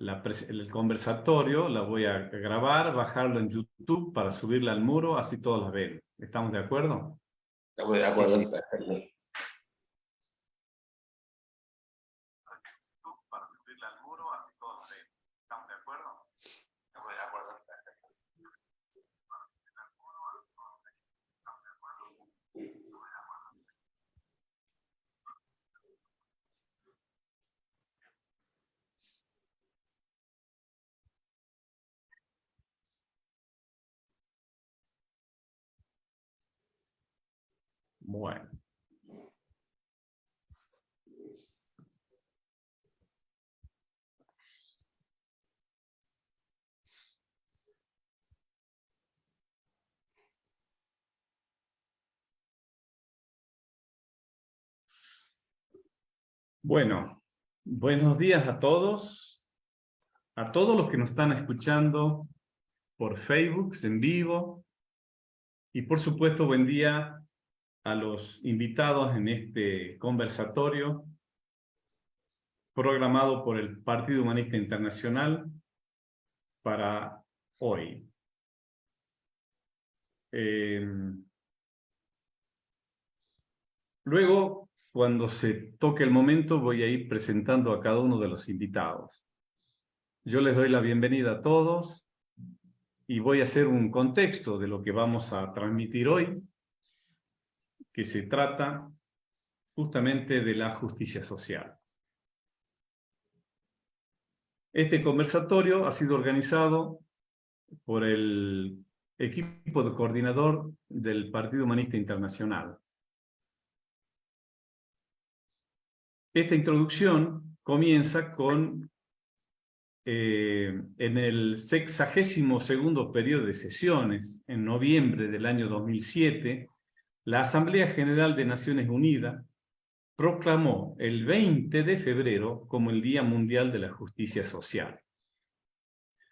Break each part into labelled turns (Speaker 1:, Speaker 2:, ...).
Speaker 1: el conversatorio, la voy a grabar, bajarlo en YouTube para subirla al muro, así todos la ven. ¿Estamos de acuerdo?
Speaker 2: Estamos de
Speaker 3: Sí,
Speaker 2: acuerdo,
Speaker 3: sí.
Speaker 2: perfecto.
Speaker 1: Para subirla al muro, así todos la ven. ¿Estamos de acuerdo?
Speaker 2: Estamos de acuerdo, perfecto.
Speaker 1: Bueno. Bueno, buenos días a todos los que nos están escuchando por Facebook en vivo y por supuesto buen día a los invitados en este conversatorio programado por el Partido Humanista Internacional para hoy. Luego, cuando se toque el momento, voy a ir presentando a cada uno de los invitados. Yo les doy la bienvenida a todos y voy a hacer un contexto de lo que vamos a transmitir hoy, que se trata justamente de la justicia social. Este conversatorio ha sido organizado por el equipo de coordinador del Partido Humanista Internacional. Esta introducción comienza con, en el 62º periodo de sesiones, en noviembre del año 2007, la Asamblea General de Naciones Unidas proclamó el 20 de febrero como el Día Mundial de la Justicia Social.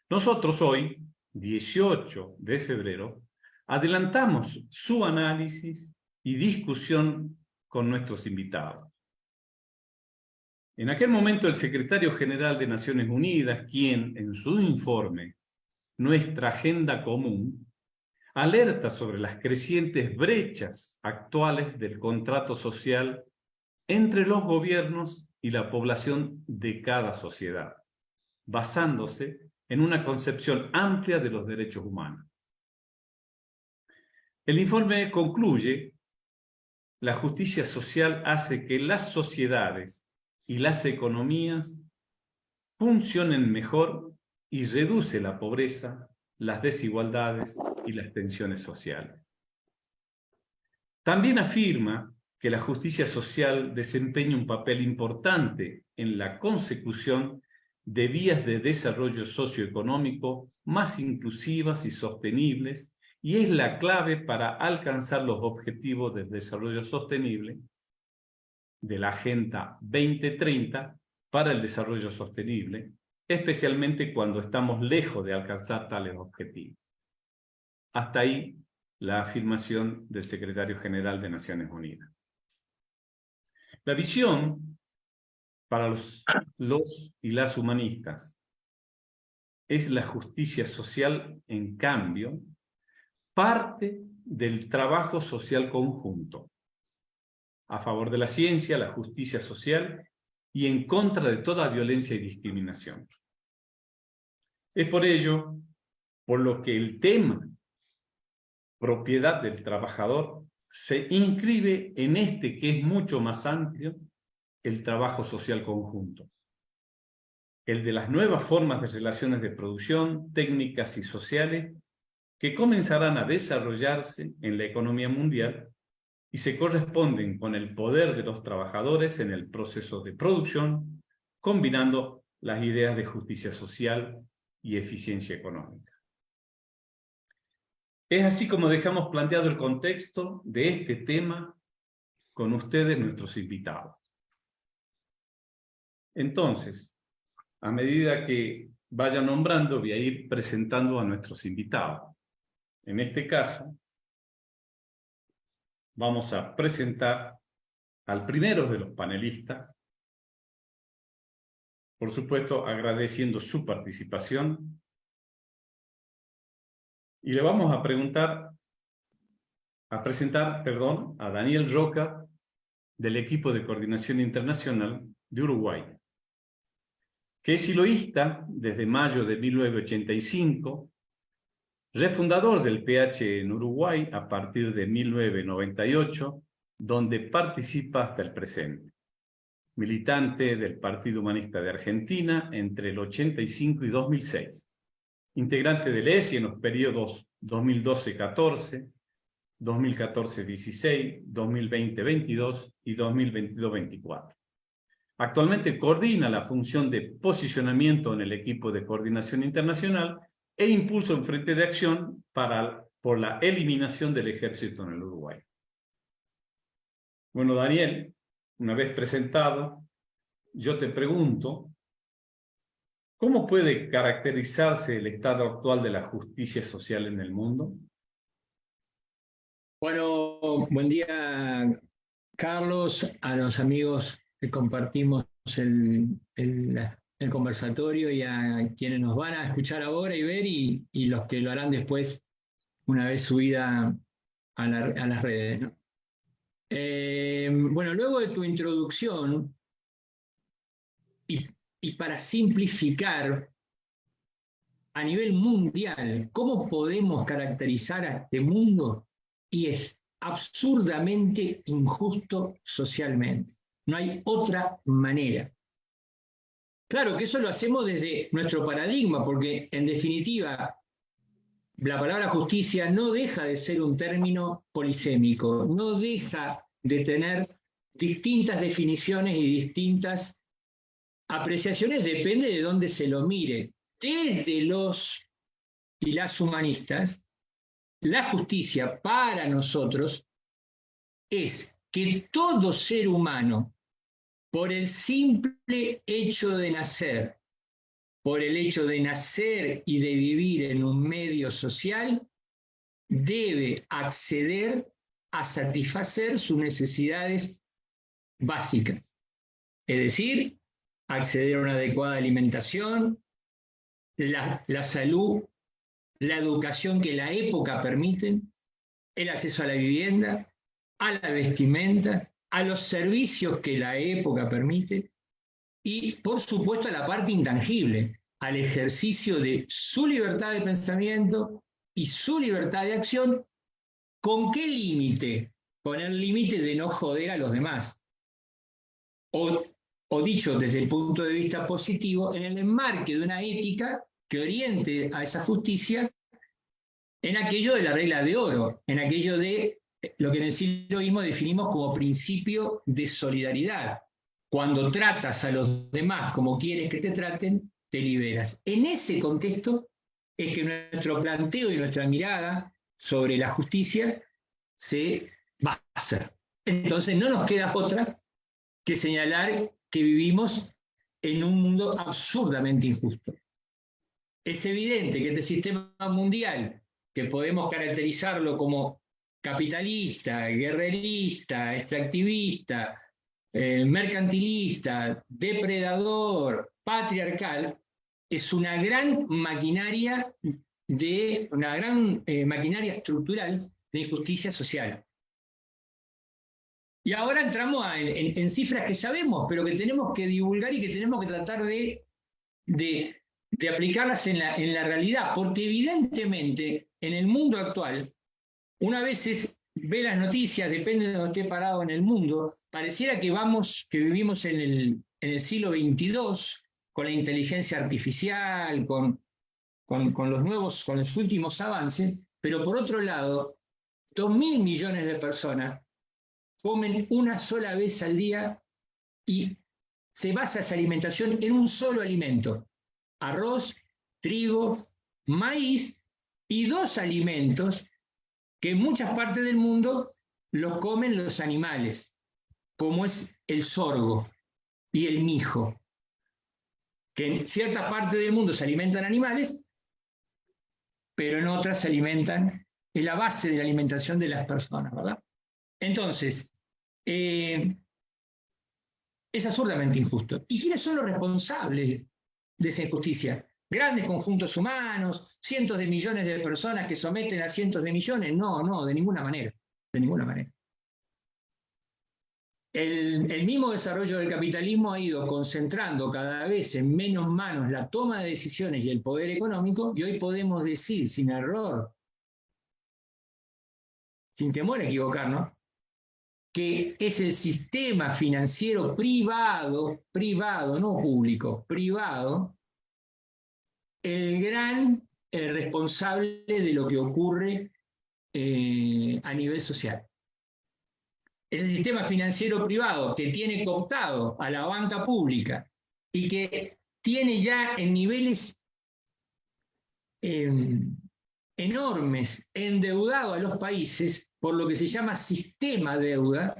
Speaker 1: Nosotros hoy, 18 de febrero, adelantamos su análisis y discusión con nuestros invitados. En aquel momento el secretario general de Naciones Unidas, quien en su informe Nuestra Agenda Común, alerta sobre las crecientes brechas actuales del contrato social entre los gobiernos y la población de cada sociedad, basándose en una concepción amplia de los derechos humanos. El informe concluye: la justicia social hace que las sociedades y las economías funcionen mejor y reduce la pobreza, las desigualdades y las tensiones sociales. También afirma que la justicia social desempeña un papel importante en la consecución de vías de desarrollo socioeconómico más inclusivas y sostenibles, y es la clave para alcanzar los objetivos de desarrollo sostenible de la Agenda 2030 para el desarrollo sostenible, especialmente cuando estamos lejos de alcanzar tales objetivos. Hasta ahí la afirmación del secretario general de Naciones Unidas. La visión para los y las humanistas es la justicia social, en cambio, parte del trabajo social conjunto, a favor de la ciencia, la justicia social y en contra de toda violencia y discriminación. Es por ello, por lo que el tema propiedad del trabajador se inscribe en este que es mucho más amplio, el trabajo social conjunto, el de las nuevas formas de relaciones de producción, técnicas y sociales que comenzarán a desarrollarse en la economía mundial y se corresponden con el poder de los trabajadores en el proceso de producción, combinando las ideas de justicia social y eficiencia económica. Es así como dejamos planteado el contexto de este tema con ustedes, nuestros invitados. Entonces, a medida que vaya nombrando, voy a ir presentando a nuestros invitados. En este caso, vamos a presentar al primero de los panelistas, por supuesto, agradeciendo su participación. Y le vamos a presentar, a Daniel Roca, del equipo de coordinación internacional de Uruguay, que es siloísta desde mayo de 1985, refundador del PH en Uruguay a partir de 1998, donde participa hasta el presente. Militante del Partido Humanista de Argentina entre el 85 y 2006. Integrante del ESI en los periodos 2012-14, 2014-16, 2020-22 y 2022-24. Actualmente coordina la función de posicionamiento en el equipo de coordinación internacional e impulsa un frente de acción por la eliminación del ejército en el Uruguay. Bueno, Daniel, una vez presentado, yo te pregunto, ¿cómo puede caracterizarse el estado actual de la justicia social en el mundo?
Speaker 3: Bueno, buen día, Carlos, a los amigos que compartimos el conversatorio y a quienes nos van a escuchar ahora y ver y los que lo harán después una vez subida a las redes, ¿no? Bueno, luego de tu introducción y para simplificar a nivel mundial, ¿cómo podemos caracterizar a este mundo? Y es absurdamente injusto socialmente. No hay otra manera. Claro que eso lo hacemos desde nuestro paradigma, porque en definitiva la palabra justicia no deja de ser un término polisémico, no deja de tener distintas definiciones y distintas apreciaciones, depende de dónde se lo mire. Desde los y las humanistas, la justicia para nosotros es que todo ser humano, por el simple hecho de nacer, por el hecho de nacer y de vivir en un medio social, debe acceder a satisfacer sus necesidades básicas. Es decir, acceder a una adecuada alimentación, la salud, la educación que la época permite, el acceso a la vivienda, a la vestimenta, a los servicios que la época permite y, por supuesto, a la parte intangible, al ejercicio de su libertad de pensamiento y su libertad de acción. ¿Con qué límite? Con el límite de no joder a los demás. O dicho desde el punto de vista positivo, en el enmarque de una ética que oriente a esa justicia en aquello de la regla de oro, en aquello de lo que en el siloísmo definimos como principio de solidaridad. Cuando tratas a los demás como quieres que te traten, te liberas. En ese contexto es que nuestro planteo y nuestra mirada sobre la justicia se basa. Entonces no nos queda otra que señalar que vivimos en un mundo absurdamente injusto. Es evidente que este sistema mundial, que podemos caracterizarlo como capitalista, guerrerista, extractivista, mercantilista, depredador, patriarcal, es una gran maquinaria maquinaria estructural de injusticia social. Y ahora entramos en cifras que sabemos, pero que tenemos que divulgar y que tenemos que tratar de aplicarlas en la realidad, porque evidentemente en el mundo actual, una vez ve las noticias, depende de donde esté parado en el mundo, pareciera que vivimos en el siglo XXII, con la inteligencia artificial, con los últimos avances, pero por otro lado, 2.000 millones de personas comen una sola vez al día y se basa esa alimentación en un solo alimento: arroz, trigo, maíz y dos alimentos que en muchas partes del mundo los comen los animales, como es el sorgo y el mijo, que en cierta parte del mundo se alimentan animales, pero en otras se alimentan, es la base de la alimentación de las personas, ¿verdad? Entonces, en es absurdamente injusto. ¿Y quiénes son los responsables de esa injusticia? ¿Grandes conjuntos humanos? ¿Cientos de millones de personas que someten a cientos de millones? No, no, de ninguna manera. De ninguna manera. El mismo desarrollo del capitalismo ha ido concentrando cada vez en menos manos la toma de decisiones y el poder económico, y hoy podemos decir sin error, sin temor a equivocarnos, que es el sistema financiero privado, no público, privado, el gran responsable de lo que ocurre a nivel social. Ese sistema financiero privado que tiene cooptado a la banca pública y que tiene ya en niveles enormes endeudado a los países por lo que se llama sistema deuda.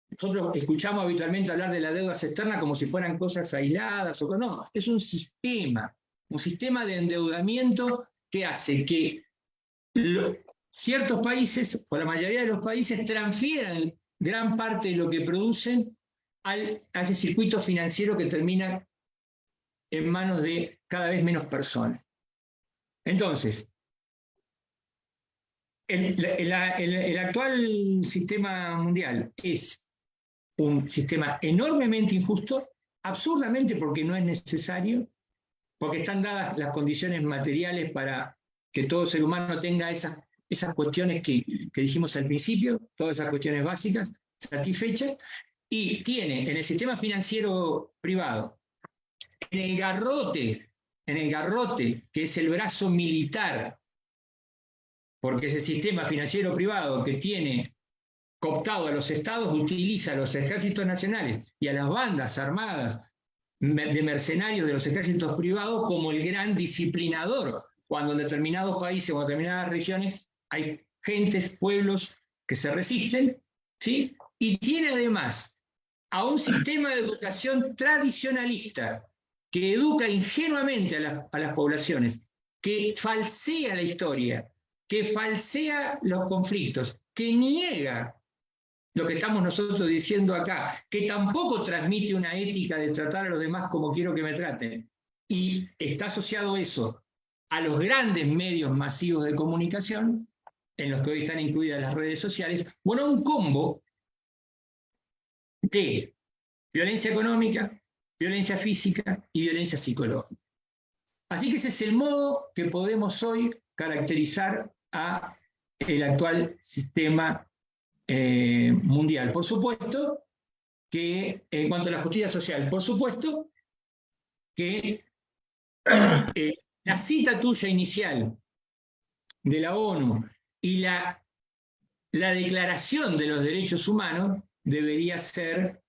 Speaker 3: Nosotros escuchamos habitualmente hablar de las deudas externas como si fueran cosas aisladas, o no, es un sistema de endeudamiento que hace que ciertos países, o la mayoría de los países, transfieran gran parte de lo que producen a ese circuito financiero que termina en manos de cada vez menos personas. Entonces, el actual sistema mundial es un sistema enormemente injusto, absurdamente porque no es necesario, porque están dadas las condiciones materiales para que todo ser humano tenga esas cuestiones que dijimos al principio, todas esas cuestiones básicas satisfechas, y tiene en el sistema financiero privado, en el garrote, que es el brazo militar, porque ese sistema financiero privado que tiene cooptado a los estados utiliza a los ejércitos nacionales y a las bandas armadas de mercenarios de los ejércitos privados como el gran disciplinador, cuando en determinados países o en determinadas regiones hay gentes, pueblos que se resisten, ¿sí? Y tiene además a un sistema de educación tradicionalista que educa ingenuamente a las poblaciones, que falsea la historia, que falsea los conflictos, que niega lo que estamos nosotros diciendo acá, que tampoco transmite una ética de tratar a los demás como quiero que me traten. Y está asociado eso a los grandes medios masivos de comunicación, en los que hoy están incluidas las redes sociales, bueno, un combo de violencia económica, violencia física y violencia psicológica. Así que ese es el modo que podemos hoy caracterizar a el actual sistema mundial. Por supuesto que, en cuanto a la justicia social, por supuesto que la cita tuya inicial de la ONU y la Declaración de los Derechos Humanos debería ser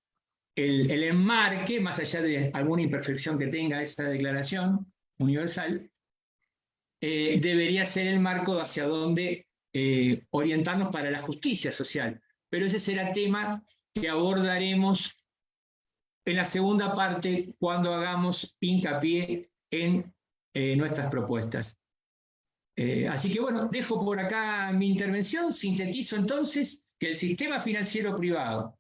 Speaker 3: el enmarque, más allá de alguna imperfección que tenga esa declaración universal, debería ser el marco hacia donde orientarnos para la justicia social. Pero ese será tema que abordaremos en la segunda parte cuando hagamos hincapié en nuestras propuestas. Así que bueno, dejo por acá mi intervención, sintetizo entonces que el sistema financiero privado,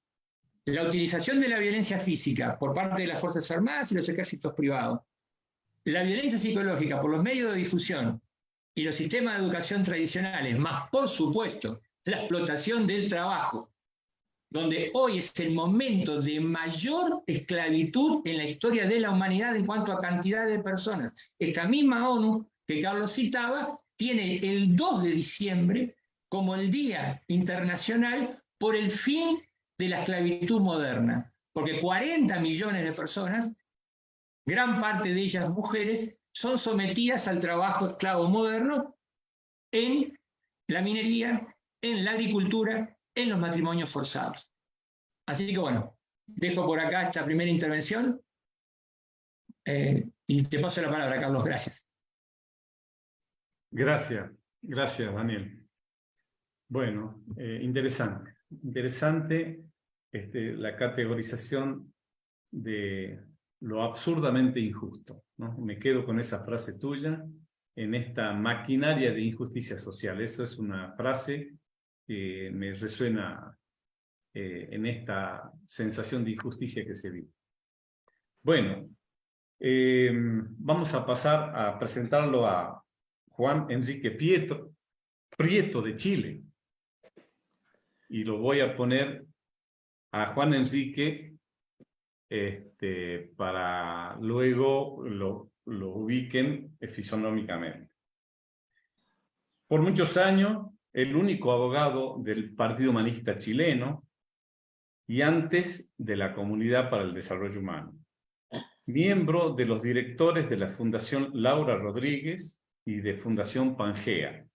Speaker 3: la utilización de la violencia física por parte de las Fuerzas Armadas y los ejércitos privados, la violencia psicológica por los medios de difusión y los sistemas de educación tradicionales, más por supuesto la explotación del trabajo, donde hoy es el momento de mayor esclavitud en la historia de la humanidad en cuanto a cantidad de personas. Esta misma ONU que Carlos citaba tiene el 2 de diciembre como el Día Internacional por el fin de la esclavitud moderna, porque 40 millones de personas, gran parte de ellas mujeres, son sometidas al trabajo esclavo moderno en la minería, en la agricultura, en los matrimonios forzados. Así que bueno, dejo por acá esta primera intervención y te paso la palabra, Carlos. Gracias.
Speaker 1: Gracias, Daniel. Bueno, interesante la categorización de lo absurdamente injusto, ¿no? Me quedo con esa frase tuya, en esta maquinaria de injusticia social. Eso es una frase que me resuena en esta sensación de injusticia que se vive. Bueno, vamos a pasar a presentarlo a Juan Enrique Prieto de Chile. Y lo voy a poner a Juan Enrique para luego lo ubiquen fisonómicamente. Por muchos años, el único abogado del Partido Humanista chileno y antes de la Comunidad para el Desarrollo Humano. Miembro de los directores de la Fundación Laura Rodríguez y de Fundación Pangea,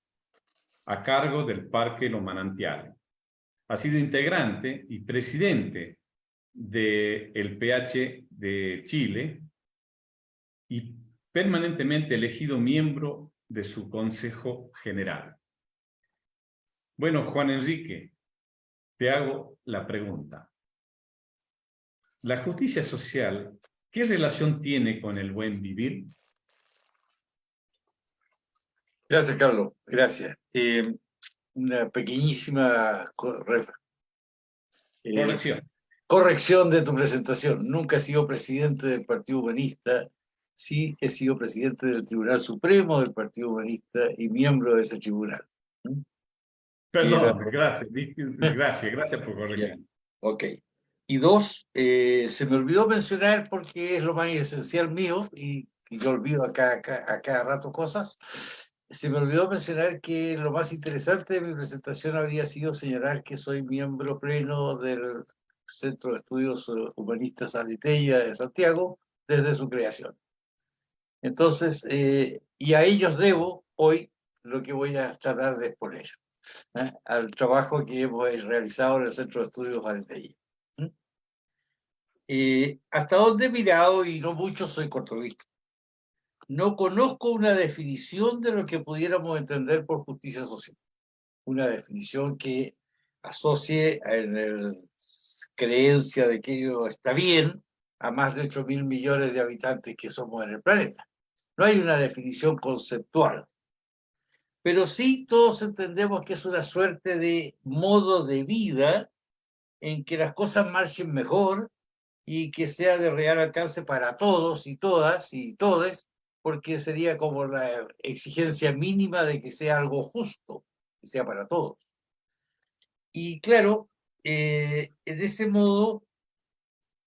Speaker 1: a cargo del Parque Los Manantiales. Ha sido integrante y presidente del PH de Chile y permanentemente elegido miembro de su Consejo General. Bueno, Juan Enrique, te hago la pregunta. ¿La justicia social qué relación tiene con el buen vivir?
Speaker 4: Gracias, Carlos. Gracias. Una pequeñísima corrección de tu presentación. Nunca he sido presidente del Partido Humanista. Sí he sido presidente del Tribunal Supremo del Partido Humanista y miembro de ese tribunal.
Speaker 1: Perdón, gracias por corregir.
Speaker 4: Ok. Y dos, se me olvidó mencionar, porque es lo más esencial mío, y yo olvido a cada rato cosas, se me olvidó mencionar que lo más interesante de mi presentación habría sido señalar que soy miembro pleno del Centro de Estudios Humanistas Aleteia de Santiago desde su creación. Entonces, y a ellos debo hoy lo que voy a tratar de exponer, al trabajo que hemos realizado en el Centro de Estudios Aleteia. Hasta donde he mirado, y no mucho, soy cortovista. No conozco una definición de lo que pudiéramos entender por justicia social. Una definición que asocie en la creencia de que ello está bien a más de 8.000 millones de habitantes que somos en el planeta. No hay una definición conceptual. Pero sí todos entendemos que es una suerte de modo de vida en que las cosas marchen mejor y que sea de real alcance para todos y todas y todes, porque sería como la exigencia mínima de que sea algo justo, que sea para todos. Y claro, en ese modo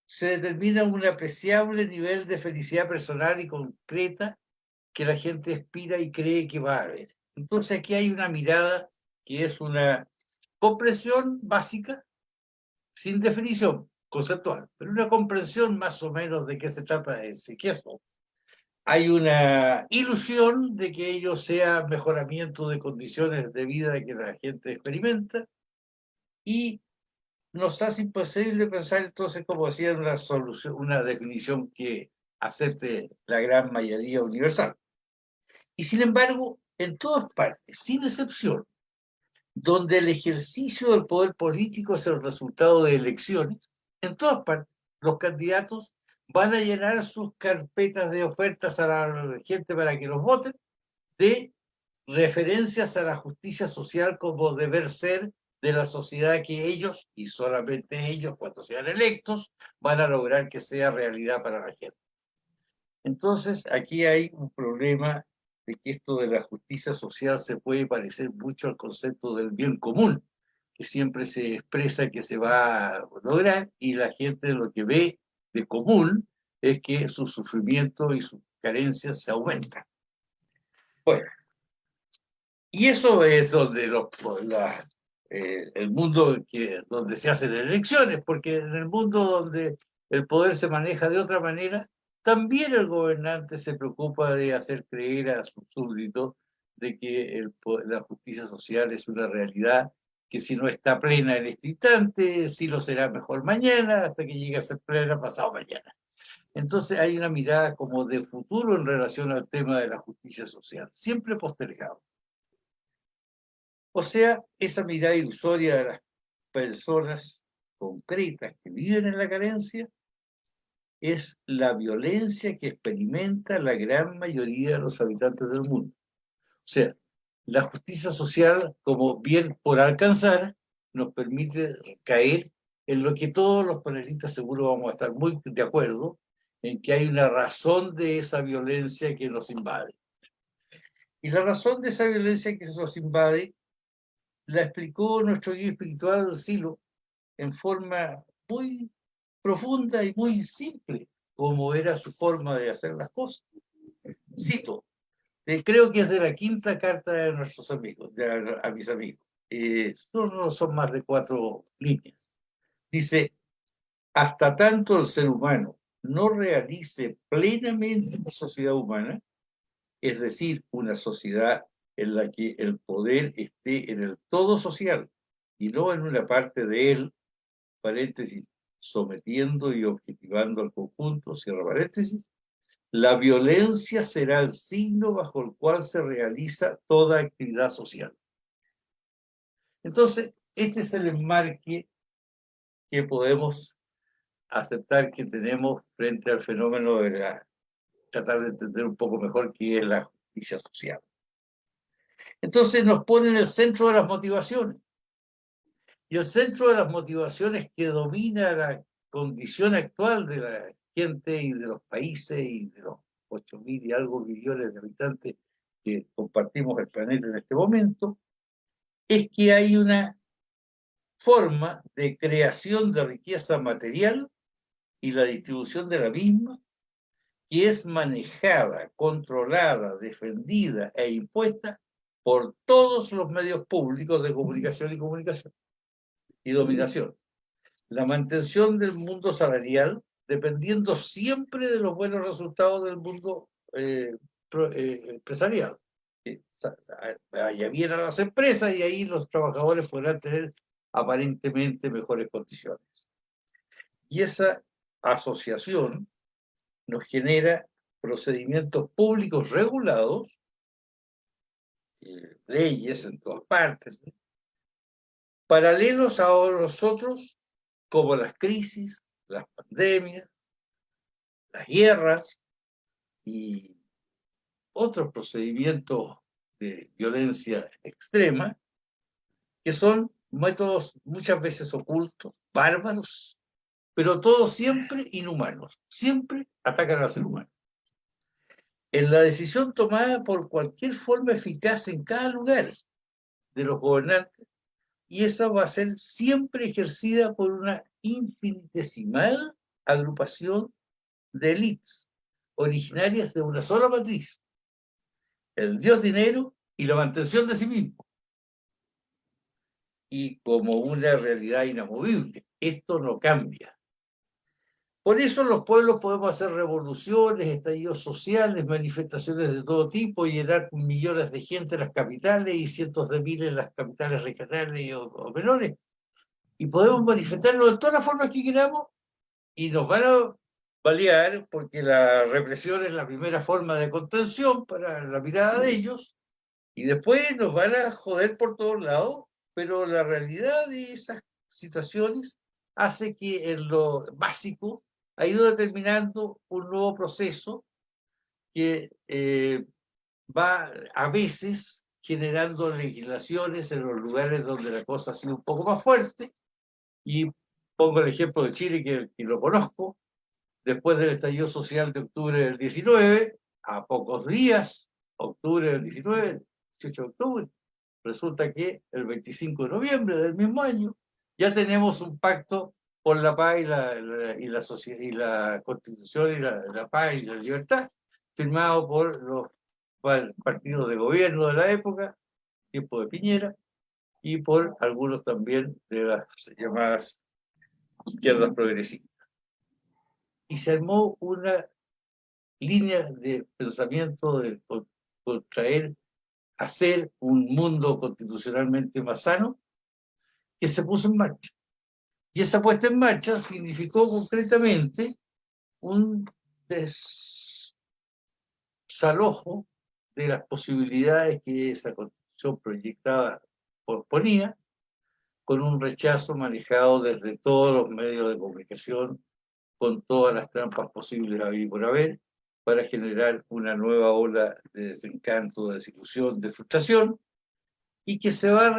Speaker 4: se determina un apreciable nivel de felicidad personal y concreta que la gente aspira y cree que va a haber. Entonces aquí hay una mirada que es una comprensión básica, sin definición conceptual, pero una comprensión más o menos de qué se trata ese queso. Hay una ilusión de que ello sea mejoramiento de condiciones de vida que la gente experimenta, y nos hace imposible pensar entonces, como decía, una solución, una definición que acepte la gran mayoría universal. Y sin embargo, en todas partes, sin excepción, donde el ejercicio del poder político es el resultado de elecciones, en todas partes, los candidatos van a llenar sus carpetas de ofertas a la gente para que los voten de referencias a la justicia social como deber ser de la sociedad que ellos, y solamente ellos, cuando sean electos, van a lograr que sea realidad para la gente. Entonces, aquí hay un problema de que esto de la justicia social se puede parecer mucho al concepto del bien común, que siempre se expresa que se va a lograr, y la gente lo que ve de común es que su sufrimiento y sus carencias se aumentan. Bueno, y eso es donde el mundo donde se hacen elecciones, porque en el mundo donde el poder se maneja de otra manera, también el gobernante se preocupa de hacer creer a sus súbditos de que la justicia social es una realidad que, si no está plena en este instante, sí lo será mejor mañana, hasta que llegue a ser plena pasado mañana. Entonces hay una mirada como de futuro en relación al tema de la justicia social, siempre postergado. O sea, esa mirada ilusoria de las personas concretas que viven en la carencia es la violencia que experimenta la gran mayoría de los habitantes del mundo. O sea, la justicia social, como bien por alcanzar, nos permite caer en lo que todos los panelistas seguro vamos a estar muy de acuerdo, en que hay una razón de esa violencia que nos invade. Y la razón de esa violencia que nos invade la explicó nuestro guía espiritual Silo en forma muy profunda y muy simple, como era su forma de hacer las cosas. Cito, creo que es de la quinta carta de nuestros amigos, a mis amigos. No son más de 4 líneas. Dice, hasta tanto el ser humano no realice plenamente una sociedad humana, es decir, una sociedad en la que el poder esté en el todo social y no en una parte de él, paréntesis, sometiendo y objetivando al conjunto, cierra paréntesis, la violencia será el signo bajo el cual se realiza toda actividad social. Entonces, este es el enmarque que podemos aceptar que tenemos frente al fenómeno de tratar de entender un poco mejor qué es la justicia social. Entonces nos pone en el centro de las motivaciones. Y el centro de las motivaciones que domina la condición actual de la gente y de los países y de los 8.000 y algo millones de habitantes que compartimos el planeta en este momento, es que hay una forma de creación de riqueza material y la distribución de la misma que es manejada, controlada, defendida e impuesta por todos los medios públicos de comunicación y dominación. La mantención del mundo salarial dependiendo siempre de los buenos resultados del mundo empresarial. Allá vienen las empresas y ahí los trabajadores podrán tener aparentemente mejores condiciones. Y esa asociación nos genera procedimientos públicos regulados, leyes en todas partes, ¿no?, paralelos a los otros, como las crisis, las pandemias, las guerras y otros procedimientos de violencia extrema, que son métodos muchas veces ocultos, bárbaros, pero todos siempre inhumanos, siempre atacan al ser humano. En la decisión tomada por cualquier forma eficaz en cada lugar de los gobernantes, y esa va a ser siempre ejercida por una infinitesimal agrupación de élites originarias de una sola matriz, el dios dinero y la mantención de sí mismo, y como una realidad inamovible. Esto no cambia. Por eso los pueblos podemos hacer revoluciones, estallidos sociales, manifestaciones de todo tipo, llenar millones de gente en las capitales y cientos de miles en las capitales regionales o menores. Y podemos manifestarlo de todas las formas que queramos y nos van a balear porque la represión es la primera forma de contención para la mirada de ellos y después nos van a joder por todos lados, pero la realidad de esas situaciones hace que en lo básico ha ido determinando un nuevo proceso que va a veces generando legislaciones en los lugares donde la cosa ha sido un poco más fuerte. Y pongo el ejemplo de Chile, que lo conozco, después del estallido social de octubre del 19, a pocos días, octubre del 19, 18 de octubre, resulta que el 25 de noviembre del mismo año ya tenemos un pacto por la paz y la Constitución y la paz y la libertad, firmado por los partidos de gobierno de la época, tiempo de Piñera, y por algunos también de las llamadas izquierdas progresistas. Y se armó una línea de pensamiento de contraer, hacer un mundo constitucionalmente más sano, que se puso en marcha. Y esa puesta en marcha significó concretamente un desalojo de las posibilidades que esa constitución proyectada ponía, con un rechazo manejado desde todos los medios de comunicación, con todas las trampas posibles a haber y por haber, para generar una nueva ola de desencanto, de desilusión, de frustración, y que se va a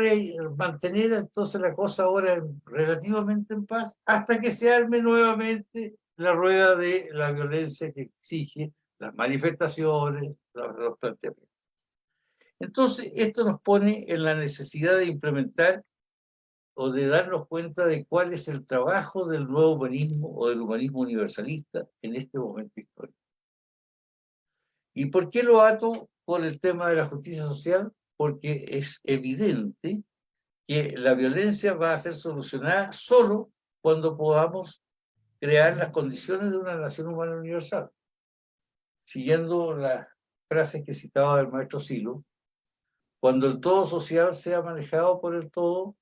Speaker 4: mantener entonces la cosa ahora relativamente en paz hasta que se arme nuevamente la rueda de la violencia que exige las manifestaciones, los planteamientos. Entonces, esto nos pone en la necesidad de implementar o de darnos cuenta de cuál es el trabajo del nuevo humanismo o del humanismo universalista en este momento histórico. ¿Y por qué lo ato con el tema de la justicia social? Porque es evidente que la violencia va a ser solucionada solo cuando podamos crear las condiciones de una nación humana universal. Siguiendo las frases que citaba el maestro Silo, cuando el todo social sea manejado por el todo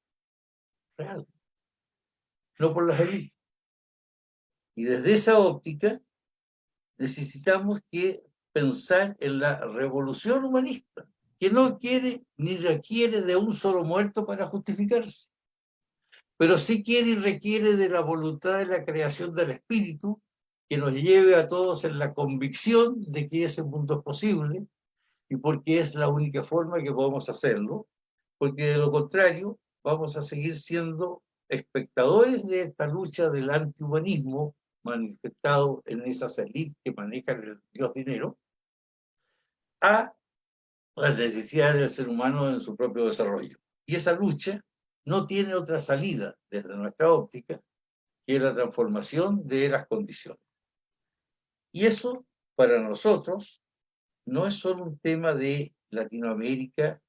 Speaker 4: real, no por las élites. Y desde esa óptica necesitamos que pensar en la revolución humanista, que no quiere ni requiere de un solo muerto para justificarse, pero sí quiere y requiere de la voluntad de la creación del espíritu que nos lleve a todos en la convicción de que ese mundo es posible y porque es la única forma que podemos hacerlo, porque de lo contrario vamos a seguir siendo espectadores de esta lucha del antihumanismo manifestado en esas élites que manejan el dios dinero, a las necesidades del ser humano en su propio desarrollo. Y esa lucha no tiene otra salida desde nuestra óptica que la transformación de las condiciones. Y eso, para nosotros, no es solo un tema de Latinoamérica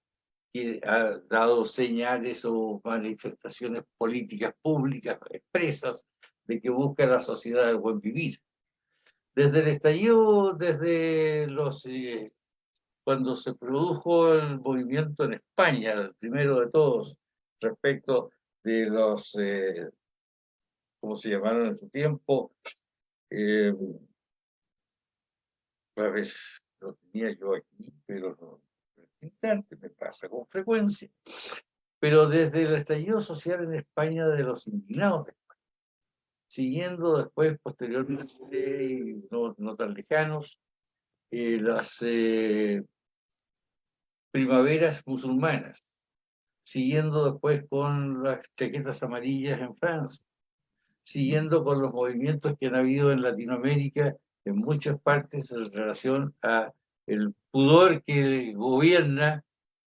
Speaker 4: que ha dado señales o manifestaciones políticas públicas expresas de que busca la sociedad del buen vivir. Desde el estallido, desde los cuando se produjo el movimiento en España, el primero de todos, respecto de los, ¿cómo se llamaron en su tiempo? A ver, lo tenía yo aquí, pero no, instante me pasa con frecuencia. Pero desde el estallido social en España de los indignados de España, siguiendo después, posteriormente, y no tan lejanos, las primaveras musulmanas, siguiendo después con las chaquetas amarillas en Francia, siguiendo con los movimientos que han habido en Latinoamérica en muchas partes en relación a el pudor que gobierna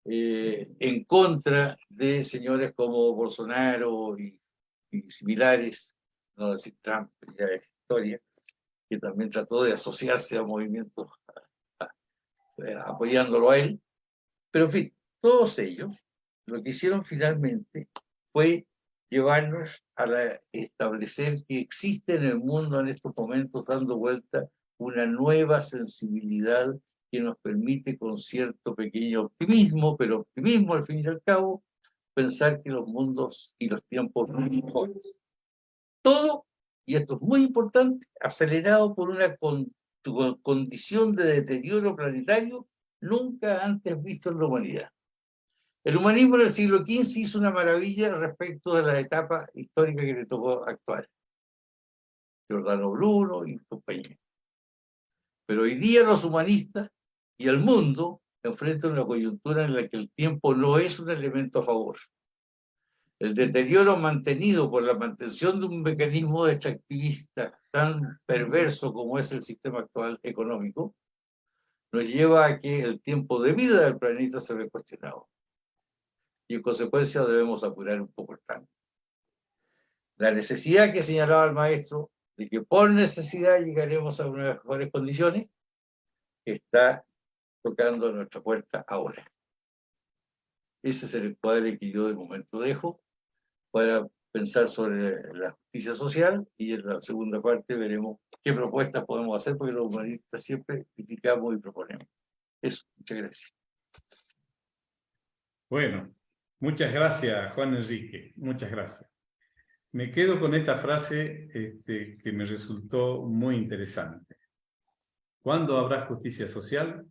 Speaker 4: en contra de señores como Bolsonaro y similares, no decir Trump, ya es historia, que también trató de asociarse a movimientos apoyándolo a él. Pero en fin, todos ellos lo que hicieron finalmente fue llevarnos a establecer que existe en el mundo en estos momentos dando vuelta una nueva sensibilidad que nos permite con cierto pequeño optimismo, pero optimismo al fin y al cabo, pensar que los mundos y los tiempos son mejores. Todo, y esto es muy importante, acelerado por una condición de deterioro planetario nunca antes visto en la humanidad. El humanismo en el siglo XV hizo una maravilla respecto de la etapa histórica que le tocó actuar. Giordano Bruno y compañía. Pero hoy día los humanistas y el mundo enfrentan una coyuntura en la que el tiempo no es un elemento a favor. El deterioro mantenido por la mantención de un mecanismo extractivista tan perverso como es el sistema actual económico, nos lleva a que el tiempo de vida del planeta se ve cuestionado. Y en consecuencia debemos apurar un poco el trámite. La necesidad que señalaba el maestro de que por necesidad llegaremos a unas mejores condiciones está tocando a nuestra puerta ahora. Ese es el encuadre que yo de momento dejo para pensar sobre la justicia social, y en la segunda parte veremos qué propuestas podemos hacer, porque los humanistas siempre criticamos y proponemos. Eso, muchas gracias.
Speaker 1: Bueno, muchas gracias, Juan Enrique, muchas gracias. Me quedo con esta frase que me resultó muy interesante. ¿Cuándo habrá justicia social?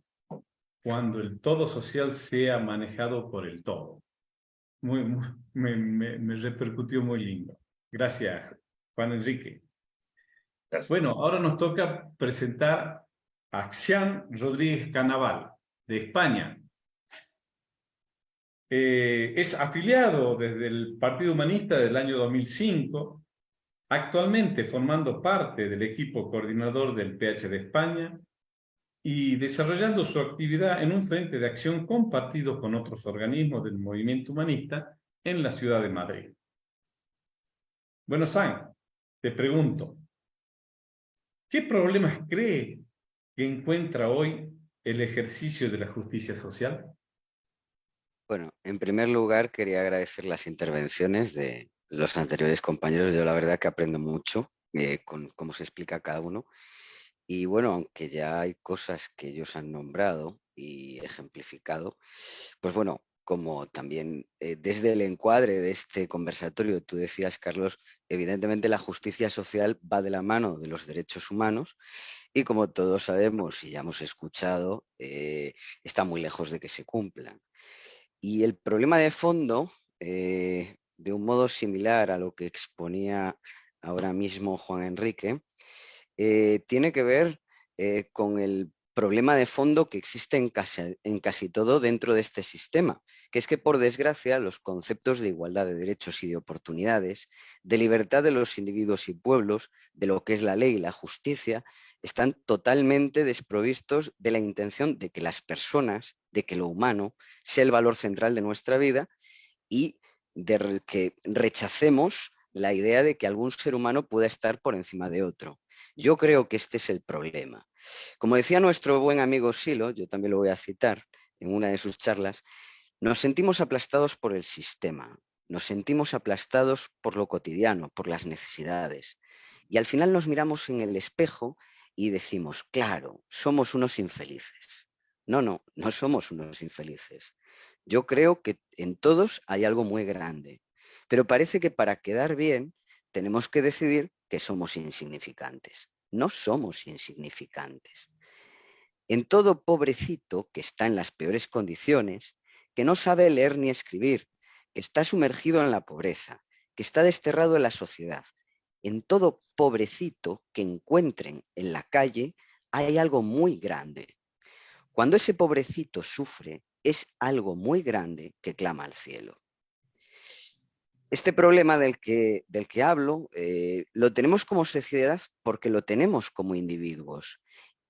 Speaker 1: Cuando el todo social sea manejado por el todo. Me repercutió muy lindo. Gracias, Juan Enrique.
Speaker 4: Gracias.
Speaker 1: Bueno, ahora nos toca presentar a Xian Rodríguez Canaval, de España. Es afiliado desde el Partido Humanista del año 2005, actualmente formando parte del equipo coordinador del PH de España y desarrollando su actividad en un frente de acción compartido con otros organismos del movimiento humanista en la ciudad de Madrid. Bueno, Sam, te pregunto, ¿qué problemas cree que encuentra hoy el ejercicio de la justicia social?
Speaker 5: Bueno, en primer lugar quería agradecer las intervenciones de los anteriores compañeros. Yo la verdad que aprendo mucho con cómo se explica cada uno. Y bueno, aunque ya hay cosas que ellos han nombrado y ejemplificado, pues bueno, como también desde el encuadre de este conversatorio tú decías, Carlos, evidentemente la justicia social va de la mano de los derechos humanos y como todos sabemos y ya hemos escuchado, está muy lejos de que se cumplan. Y el problema de fondo, de un modo similar a lo que exponía ahora mismo Juan Enrique, tiene que ver con el problema de fondo que existe en casi todo dentro de este sistema, que es que por desgracia los conceptos de igualdad de derechos y de oportunidades, de libertad de los individuos y pueblos, de lo que es la ley y la justicia, están totalmente desprovistos de la intención de que las personas, de que lo humano sea el valor central de nuestra vida y de que rechacemos la idea de que algún ser humano pueda estar por encima de otro. Yo creo que este es el problema. Como decía nuestro buen amigo Silo, yo también lo voy a citar en una de sus charlas, nos sentimos aplastados por el sistema, nos sentimos aplastados por lo cotidiano, por las necesidades. Y al final nos miramos en el espejo y decimos, claro, somos unos infelices. No somos unos infelices. Yo creo que en todos hay algo muy grande, pero parece que para quedar bien tenemos que decidir que somos insignificantes. No somos insignificantes. En todo pobrecito que está en las peores condiciones, que no sabe leer ni escribir, que está sumergido en la pobreza, que está desterrado en la sociedad, en todo pobrecito que encuentren en la calle hay algo muy grande. Cuando ese pobrecito sufre, es algo muy grande que clama al cielo. Este problema del que hablo lo tenemos como sociedad porque lo tenemos como individuos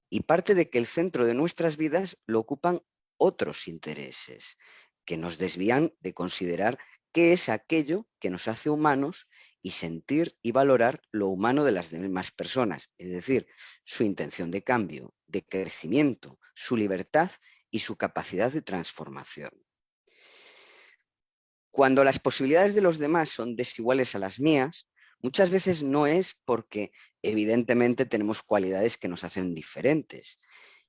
Speaker 5: y parte de que el centro de nuestras vidas lo ocupan otros intereses que nos desvían de considerar qué es aquello que nos hace humanos y sentir y valorar lo humano de las demás personas, es decir, su intención de cambio, de crecimiento, su libertad y su capacidad de transformación. Cuando las posibilidades de los demás son desiguales a las mías, muchas veces no es porque evidentemente tenemos cualidades que nos hacen diferentes,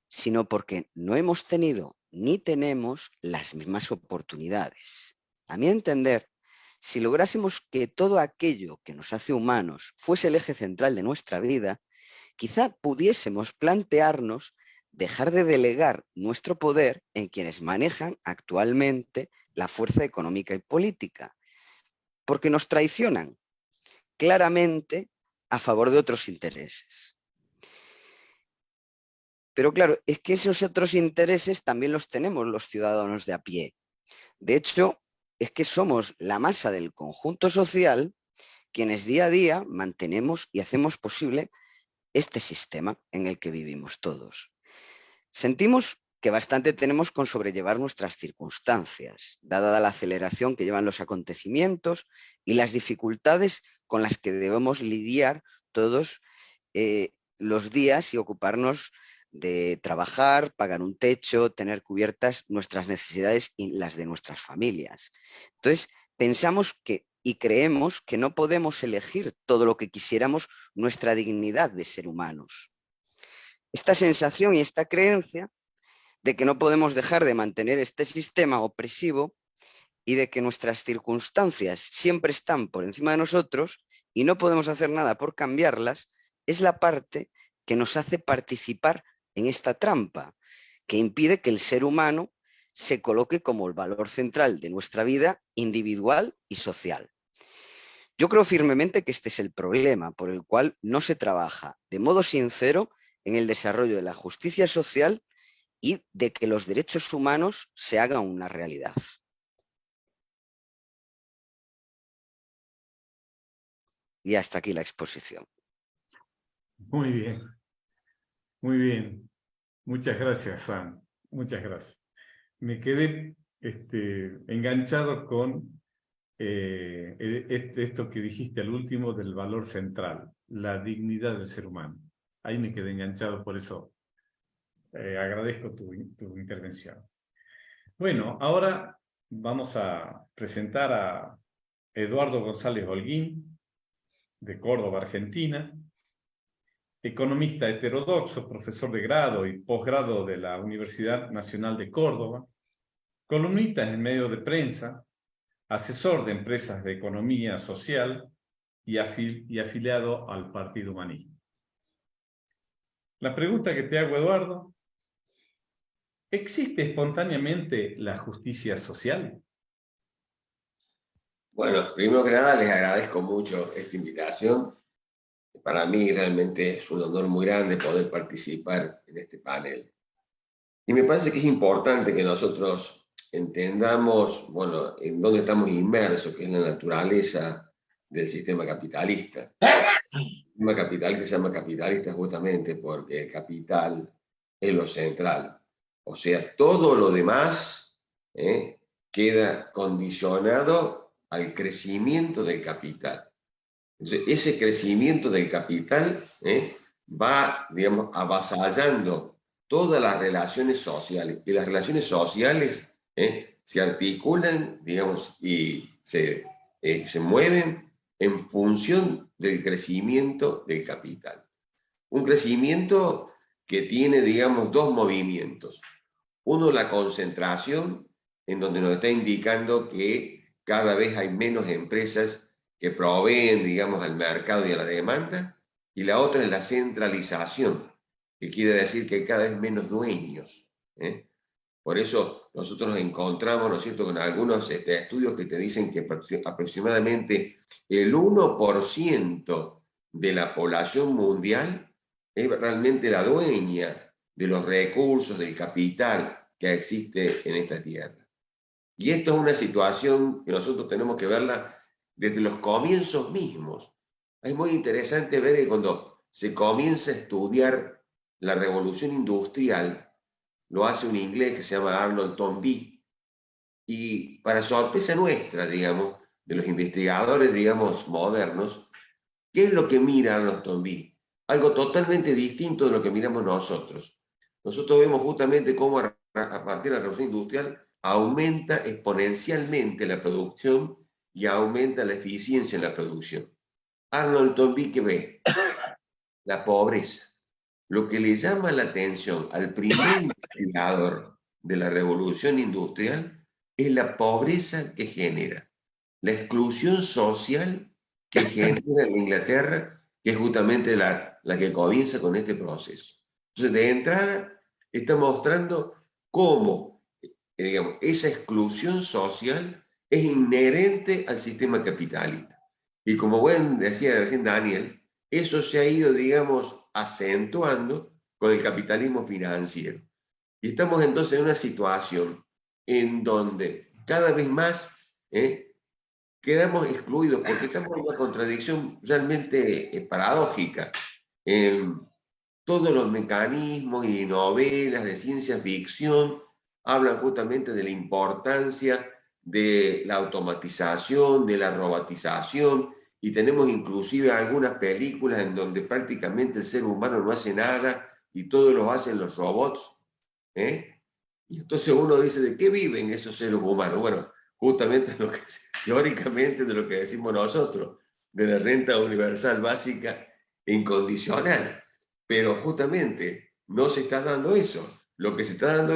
Speaker 5: sino porque no hemos tenido ni tenemos las mismas oportunidades. A mi entender, si lográsemos que todo aquello que nos hace humanos fuese el eje central de nuestra vida, quizá pudiésemos plantearnos dejar de delegar nuestro poder en quienes manejan actualmente la fuerza económica y política, porque nos traicionan claramente a favor de otros intereses. Pero claro, es que esos otros intereses también los tenemos los ciudadanos de a pie. De hecho, es que somos la masa del conjunto social quienes día a día mantenemos y hacemos posible este sistema en el que vivimos todos. Sentimos que bastante tenemos con sobrellevar nuestras circunstancias, dada la aceleración que llevan los acontecimientos y las dificultades con las que debemos lidiar todos los días y ocuparnos de trabajar, pagar un techo, tener cubiertas nuestras necesidades y las de nuestras familias. Entonces, pensamos que y creemos que no podemos elegir todo lo que quisiéramos, nuestra dignidad de ser humanos. Esta sensación y esta creencia de que no podemos dejar de mantener este sistema opresivo y de que nuestras circunstancias siempre están por encima de nosotros y no podemos hacer nada por cambiarlas, es la parte que nos hace participar en esta trampa, que impide que el ser humano se coloque como el valor central de nuestra vida individual y social. Yo creo firmemente que este es el problema por el cual no se trabaja de modo sincero en el desarrollo de la justicia social y de que los derechos humanos se hagan una realidad. Y hasta aquí la exposición.
Speaker 1: Muy bien. Muy bien. Muchas gracias, Sam. Muchas gracias. Me quedé enganchado con esto que dijiste al último del valor central, la dignidad del ser humano. Ahí me quedé enganchado, por eso agradezco tu intervención. Bueno, ahora vamos a presentar a Eduardo González Holguín, de Córdoba, Argentina, economista heterodoxo, profesor de grado y posgrado de la Universidad Nacional de Córdoba, columnista en el medio de prensa, asesor de empresas de economía social y afiliado al Partido Humanista. La pregunta que te hago, Eduardo, ¿existe espontáneamente la justicia social?
Speaker 2: Bueno, primero que nada les agradezco mucho esta invitación. Para mí realmente es un honor muy grande poder participar en este panel. Y me parece que es importante que nosotros entendamos, bueno, en dónde estamos inmersos, que es la naturaleza del sistema capitalista. El sistema capitalista se llama capitalista justamente porque el capital es lo central. O sea, todo lo demás queda condicionado al crecimiento del capital. Entonces, ese crecimiento del capital va, digamos, avasallando todas las relaciones sociales. Y las relaciones sociales se articulan, digamos, y se mueven en función del crecimiento del capital. Un crecimiento que tiene, digamos, dos movimientos. Uno, la concentración, en donde nos está indicando que cada vez hay menos empresas que proveen, digamos, al mercado y a la demanda, y la otra es la centralización, que quiere decir que hay cada vez menos dueños. Por eso nosotros nos encontramos, ¿no es cierto?, con algunos estudios que te dicen que aproximadamente el 1% de la población mundial es realmente la dueña de los recursos, del capital que existe en esta tierra. Y esto es una situación que nosotros tenemos que verla desde los comienzos mismos. Es muy interesante ver que cuando se comienza a estudiar la revolución industrial, lo hace un inglés que se llama Arnold Toynbee, y para sorpresa nuestra, digamos, de los investigadores, digamos, modernos, ¿qué es lo que mira Arnold Toynbee? Algo totalmente distinto de lo que miramos nosotros. Nosotros vemos justamente cómo a partir de la revolución industrial aumenta exponencialmente la producción y aumenta la eficiencia en la producción. Arnold Toynbee, ¿qué ve? La pobreza. Lo que le llama la atención al primer investigador de la revolución industrial es la pobreza que genera, la exclusión social que genera en Inglaterra, que es justamente la que comienza con este proceso. Entonces, de entrada, está mostrando cómo, digamos, esa exclusión social es inherente al sistema capitalista. Y como decía recién Daniel, eso se ha ido, digamos, acentuando con el capitalismo financiero. Y estamos entonces en una situación en donde cada vez más quedamos excluidos, porque estamos en una contradicción realmente paradójica. Todos los mecanismos y novelas de ciencia ficción hablan justamente de la importancia de la automatización, de la robotización, y tenemos inclusive algunas películas en donde prácticamente el ser humano no hace nada y todo lo hacen los robots. Y entonces uno dice, ¿de qué viven esos seres humanos? Bueno, justamente teóricamente de lo que decimos nosotros, de la renta universal básica e incondicional. Pero justamente no se está dando eso. Lo que se está dando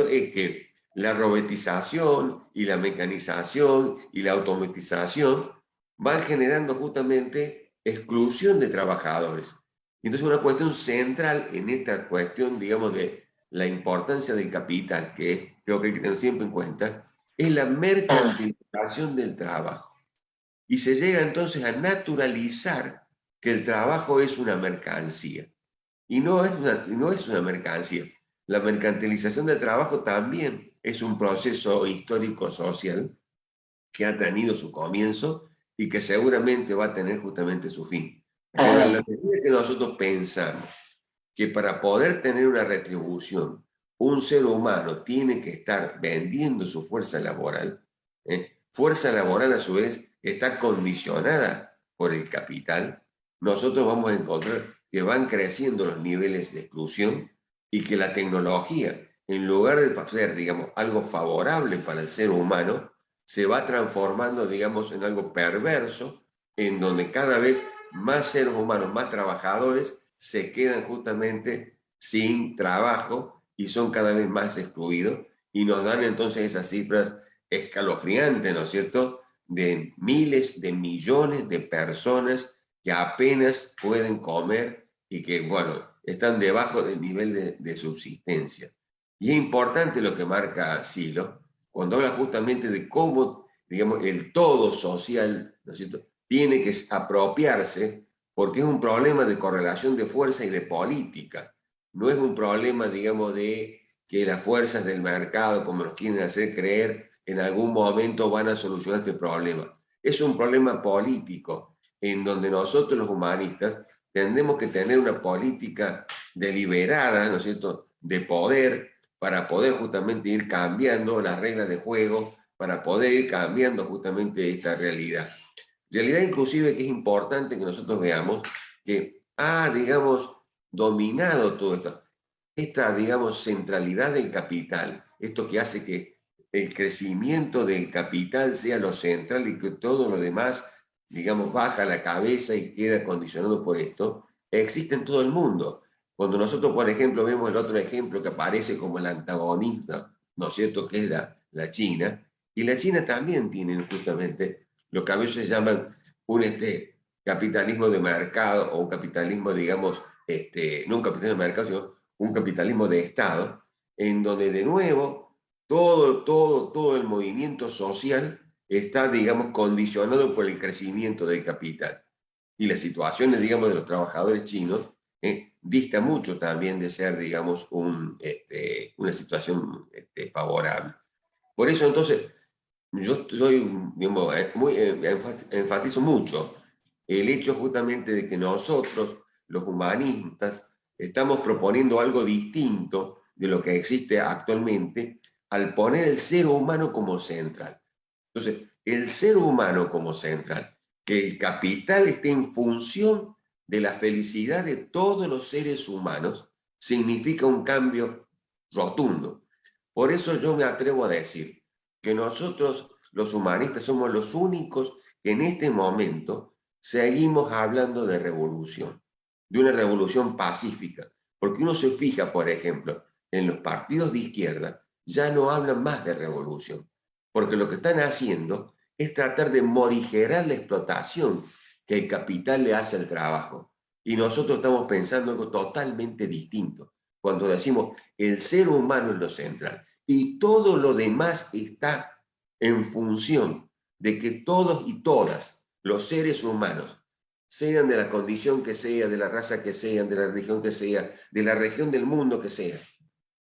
Speaker 2: es que la robotización y la mecanización y la automatización van generando justamente exclusión de trabajadores. Entonces una cuestión central en esta cuestión, digamos, de la importancia del capital, que creo que hay que tener siempre en cuenta, es la mercantilización del trabajo. Y se llega entonces a naturalizar que el trabajo es una mercancía. Y no es una mercancía. La mercantilización del trabajo también es un proceso histórico-social que ha tenido su comienzo y que seguramente va a tener justamente su fin. Pero en la medida que nosotros pensamos que para poder tener una retribución, un ser humano tiene que estar vendiendo su fuerza laboral, fuerza laboral a su vez está condicionada por el capital, nosotros vamos a encontrar que van creciendo los niveles de exclusión y que la tecnología, en lugar de ser, digamos, algo favorable para el ser humano, se va transformando, digamos, en algo perverso, en donde cada vez más seres humanos, más trabajadores, se quedan justamente sin trabajo y son cada vez más excluidos y nos dan entonces esas cifras escalofriantes, ¿no es cierto?, de miles de millones de personas que apenas pueden comer y que, bueno, están debajo del nivel de subsistencia. Y es importante lo que marca Silo, cuando habla justamente de cómo, digamos, el todo social, ¿no es cierto?, tiene que apropiarse, porque es un problema de correlación de fuerza y de política. No es un problema, digamos, de que las fuerzas del mercado, como nos quieren hacer creer, en algún momento van a solucionar este problema. Es un problema político, en donde nosotros los humanistas tendremos que tener una política deliberada, ¿no es cierto?, de poder, para poder justamente ir cambiando las reglas de juego, para poder ir cambiando justamente esta realidad. Realidad inclusive que es importante que nosotros veamos que ha, digamos, dominado todo esto, esta, digamos, centralidad del capital, esto que hace que el crecimiento del capital sea lo central y que todo lo demás, digamos, baja la cabeza y queda condicionado por esto, existe en todo el mundo. Cuando nosotros, por ejemplo, vemos el otro ejemplo que aparece como el antagonista, ¿no es cierto?, que es la China, y la China también tiene justamente lo que a veces llaman un capitalismo de mercado o un capitalismo, digamos, no un capitalismo de mercado, sino un capitalismo de Estado, en donde de nuevo todo el movimiento social está, digamos, condicionado por el crecimiento del capital. Y las situaciones, digamos, de los trabajadores chinos dista mucho también de ser, digamos, una situación favorable. Por eso, entonces, yo soy, digamos, enfatizo mucho el hecho justamente de que nosotros, los humanistas, estamos proponiendo algo distinto de lo que existe actualmente al poner el ser humano como central. Entonces, el ser humano como central, que el capital esté en función de la felicidad de todos los seres humanos, significa un cambio rotundo. Por eso yo me atrevo a decir que nosotros, los humanistas, somos los únicos que en este momento seguimos hablando de revolución, de una revolución pacífica, porque uno se fija, por ejemplo, en los partidos de izquierda, ya no hablan más de revolución, porque lo que están haciendo es tratar de morigerar la explotación que el capital le hace al trabajo. Y nosotros estamos pensando algo totalmente distinto, cuando decimos el ser humano es lo central y todo lo demás está en función de que todos y todas los seres humanos, sean de la condición que sea, de la raza que sean, de la religión que sea, de la región del mundo que sea,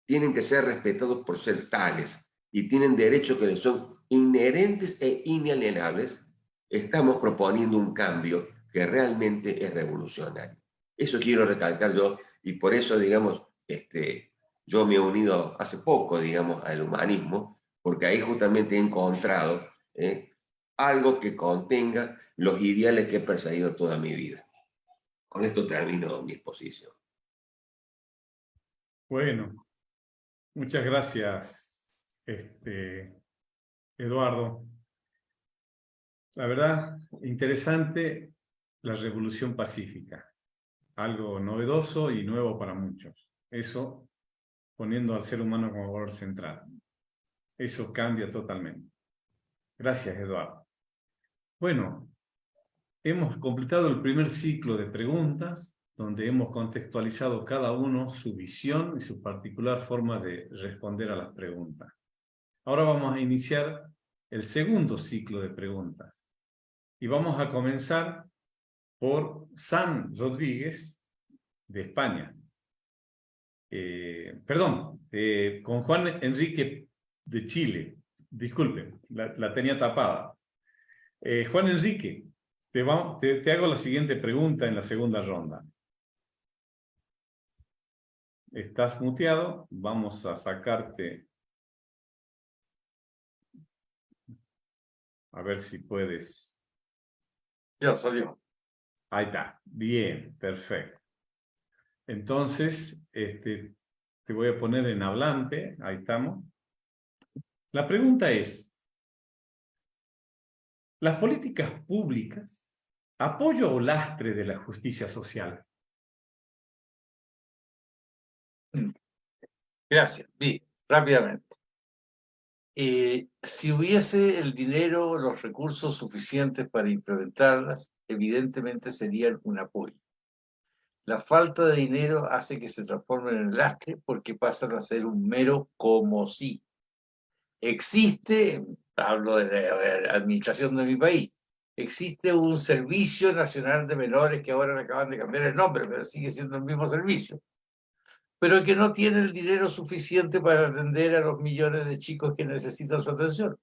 Speaker 2: tienen que ser respetados por ser tales y tienen derechos que les son inherentes e inalienables. Estamos proponiendo un cambio que realmente es revolucionario. Eso quiero recalcar yo y por eso, digamos, yo me he unido hace poco, digamos, al humanismo, porque ahí justamente he encontrado algo que contenga los ideales que he perseguido toda mi vida. Con esto termino mi exposición.
Speaker 1: Bueno, muchas gracias, Eduardo. La verdad, interesante la revolución pacífica. Algo novedoso y nuevo para muchos. Eso poniendo al ser humano como valor central. Eso cambia totalmente. Gracias, Eduardo. Bueno, hemos completado el primer ciclo de preguntas, donde hemos contextualizado cada uno su visión y su particular forma de responder a las preguntas. Ahora vamos a iniciar el segundo ciclo de preguntas. Y vamos a comenzar por San Rodríguez, de España. Con Juan Enrique de Chile. Disculpen, la tenía tapada. Juan Enrique, te hago la siguiente pregunta en la segunda ronda. Estás muteado, vamos a sacarte. A ver si puedes.
Speaker 4: Ya salió.
Speaker 1: Ahí está, bien, perfecto. Entonces, te voy a poner en hablante, ahí estamos. La pregunta es, ¿las políticas públicas, apoyo o lastre de la justicia social?
Speaker 4: Gracias. Bien, rápidamente. Si hubiese el dinero, los recursos suficientes para implementarlas, evidentemente serían un apoyo. La falta de dinero hace que se transformen en lastre porque pasan a ser un mero como si. Existe, hablo de la administración de mi país, existe un Servicio Nacional de Menores que ahora le acaban de cambiar el nombre, pero sigue siendo el mismo servicio, pero que no tiene el dinero suficiente para atender a los millones de chicos que necesitan su atención.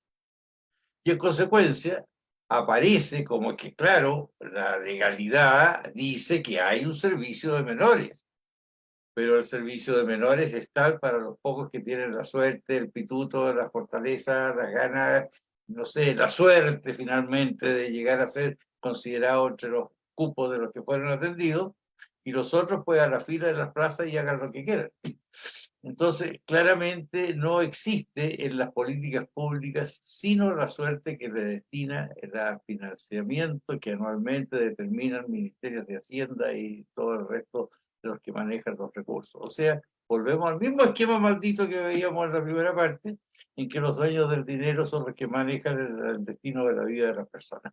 Speaker 4: Y en consecuencia, aparece como que, claro, la legalidad dice que hay un servicio de menores, pero el servicio de menores es tal para los pocos que tienen la suerte, el pituto, la fortaleza, las ganas, no sé, la suerte finalmente de llegar a ser considerado entre los cupos de los que fueron atendidos, y los otros pues a la fila de las plazas y hagan lo que quieran. Entonces, claramente no existe en las políticas públicas sino la suerte que le destina el financiamiento que anualmente determinan ministerios de Hacienda y todo el resto de los que manejan los recursos. O sea, volvemos al mismo esquema maldito que veíamos en la primera parte, en que los dueños del dinero son los que manejan el destino de la vida de las personas.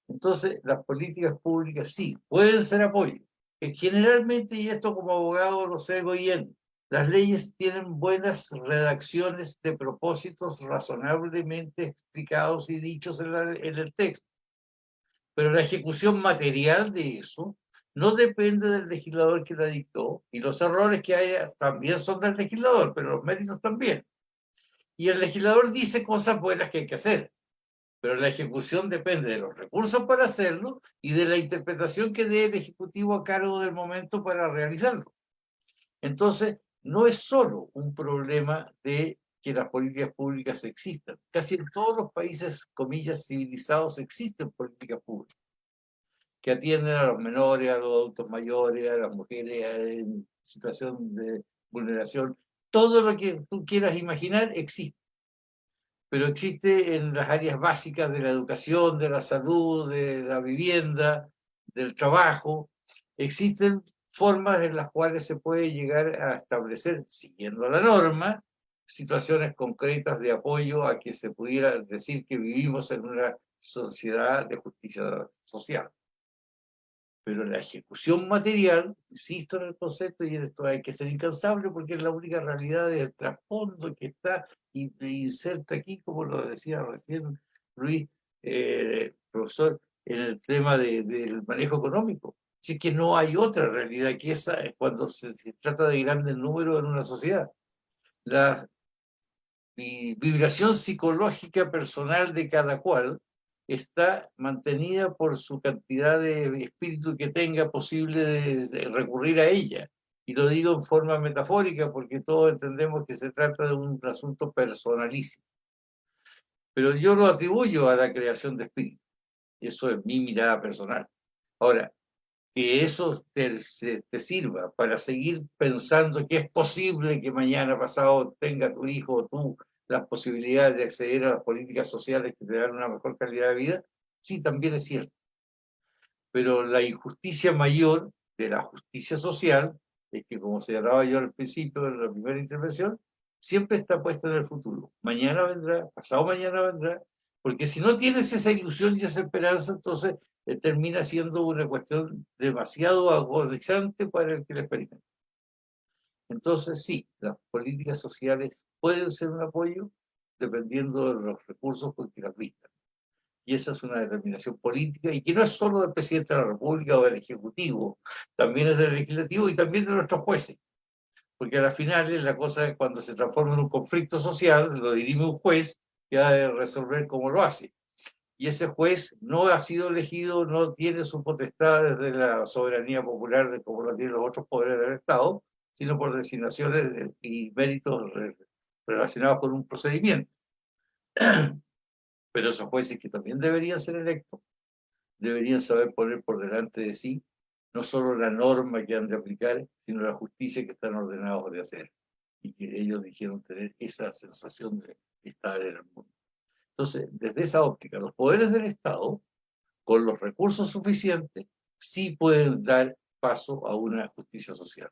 Speaker 4: Entonces, las políticas públicas sí, pueden ser apoyo. Generalmente, y esto como abogado lo sé bien, las leyes tienen buenas redacciones de propósitos razonablemente explicados y dichos en el texto. Pero la ejecución material de eso no depende del legislador que la dictó, y los errores que haya también son del legislador, pero los méritos también. Y el legislador dice cosas buenas que hay que hacer, pero la ejecución depende de los recursos para hacerlo y de la interpretación que dé el Ejecutivo a cargo del momento para realizarlo. Entonces, no es solo un problema de que las políticas públicas existan. Casi en todos los países, comillas, civilizados existen políticas públicas que atienden a los menores, a los adultos mayores, a las mujeres en situación de vulneración. Todo lo que tú quieras imaginar existe. Pero existe en las áreas básicas de la educación, de la salud, de la vivienda, del trabajo. Existen formas en las cuales se puede llegar a establecer, siguiendo la norma, situaciones concretas de apoyo a que se pudiera decir que vivimos en una sociedad de justicia social. Pero la ejecución material, insisto en el concepto, y esto hay que ser incansable porque es la única realidad del trasfondo que está inserta aquí, como lo decía recién Luis, profesor, en el tema del manejo económico. Si es que no hay otra realidad que esa cuando se trata de grandes números en una sociedad. La vibración psicológica personal de cada cual está mantenida por su cantidad de espíritu que tenga posible de recurrir a ella. Y lo digo en forma metafórica porque todos entendemos que se trata de un asunto personalísimo. Pero yo lo atribuyo a la creación de espíritu. Eso es mi mirada personal. Ahora, que eso te sirva para seguir pensando que es posible que mañana pasado tenga tu hijo o tú las posibilidades de acceder a las políticas sociales que te dan una mejor calidad de vida, sí, también es cierto. Pero la injusticia mayor de la justicia social es que, como señalaba yo al principio de la primera intervención, siempre está puesta en el futuro. Mañana vendrá, pasado mañana vendrá, porque si no tienes esa ilusión y esa esperanza, entonces termina siendo una cuestión demasiado agonizante para el que la experimenta. Entonces, sí, las políticas sociales pueden ser un apoyo dependiendo de los recursos con que las vistan. Y esa es una determinación política y que no es solo del presidente de la República o del Ejecutivo, también es del Legislativo y también de nuestros jueces. Porque a la final la cosa es cuando se transforma en un conflicto social, lo dirime un juez que ha de resolver cómo lo hace. y ese juez no ha sido elegido, no tiene su potestad desde la soberanía popular de como lo tienen los otros poderes del Estado, sino por designaciones y méritos relacionados con un procedimiento. Pero esos jueces que también deberían ser electos, deberían saber poner por delante de sí no solo la norma que han de aplicar, sino la justicia que están ordenados de hacer. Y que ellos dijeron tener esa sensación de estar en el mundo. Entonces, desde esa óptica, los poderes del Estado, con los recursos suficientes, sí pueden dar paso a una justicia social.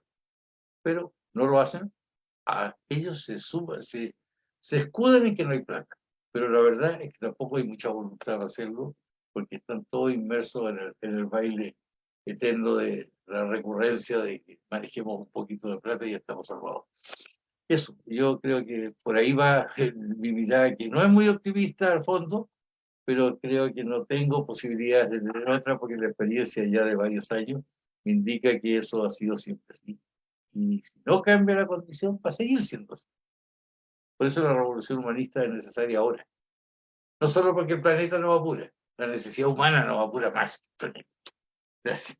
Speaker 4: Pero no lo hacen. Ellos se escudan en que no hay plata. Pero la verdad es que tampoco hay mucha voluntad de hacerlo, porque están todos inmersos en el baile eterno de la recurrencia de que manejemos un poquito de plata y ya estamos salvados. Eso, yo creo que por ahí va mi mirada, que no es muy optimista al fondo, pero creo que no tengo posibilidades de tener otra porque la experiencia ya de varios años me indica que eso ha sido siempre así. Y si no cambia la condición, va a seguir siendo así. Por eso la revolución humanista es necesaria ahora. No solo porque el planeta nos apura, la necesidad humana nos apura más que el planeta. Gracias.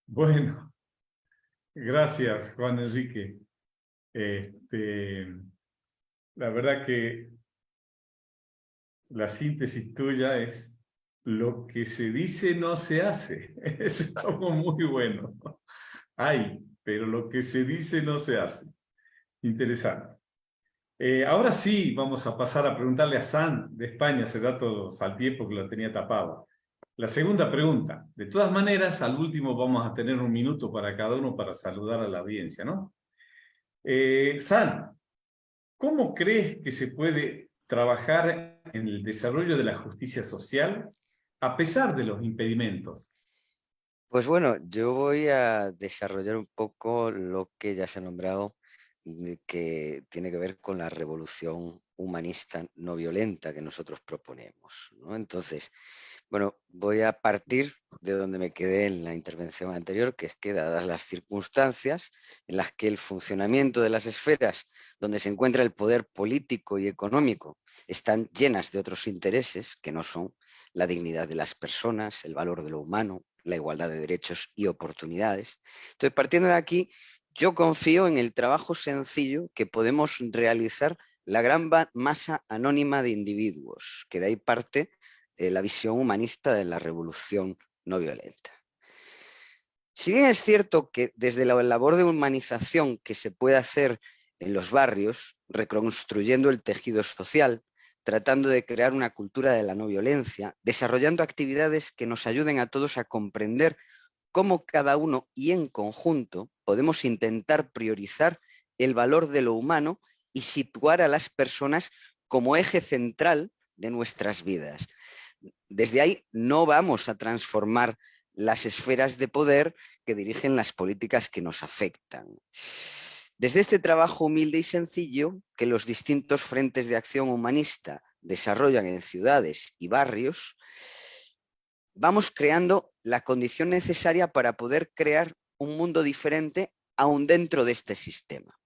Speaker 1: Bueno, gracias, Juan Enrique. La verdad que la síntesis tuya es: lo que se dice no se hace. Eso es como muy bueno. Pero lo que se dice no se hace. Interesante. Ahora sí, vamos a pasar a preguntarle a San de España. Hace rato salté porque lo tenía tapado. La segunda pregunta. De todas maneras, al último vamos a tener un minuto para cada uno para saludar a la audiencia, ¿no? San, ¿cómo crees que se puede trabajar en el desarrollo de la justicia social a pesar de los impedimentos?
Speaker 5: Pues bueno, yo voy a desarrollar un poco lo que ya se ha nombrado, que tiene que ver con la revolución humanista no violenta que nosotros proponemos, ¿no? Entonces, bueno, voy a partir de donde me quedé en la intervención anterior, que es que dadas las circunstancias en las que el funcionamiento de las esferas donde se encuentra el poder político y económico están llenas de otros intereses que no son la dignidad de las personas, el valor de lo humano, la igualdad de derechos y oportunidades. Entonces, partiendo de aquí, yo confío en el trabajo sencillo que podemos realizar la gran masa anónima de individuos, que de ahí parte la visión humanista de la revolución no violenta. Si bien es cierto que desde la labor de humanización que se puede hacer en los barrios, reconstruyendo el tejido social, tratando de crear una cultura de la no violencia, desarrollando actividades que nos ayuden a todos a comprender cómo cada uno y en conjunto podemos intentar priorizar el valor de lo humano y situar a las personas como eje central de nuestras vidas. Desde ahí no vamos a transformar las esferas de poder que dirigen las políticas que nos afectan. Desde este trabajo humilde y sencillo que los distintos frentes de acción humanista desarrollan en ciudades y barrios, vamos creando la condición necesaria para poder crear un mundo diferente aún dentro de este sistema.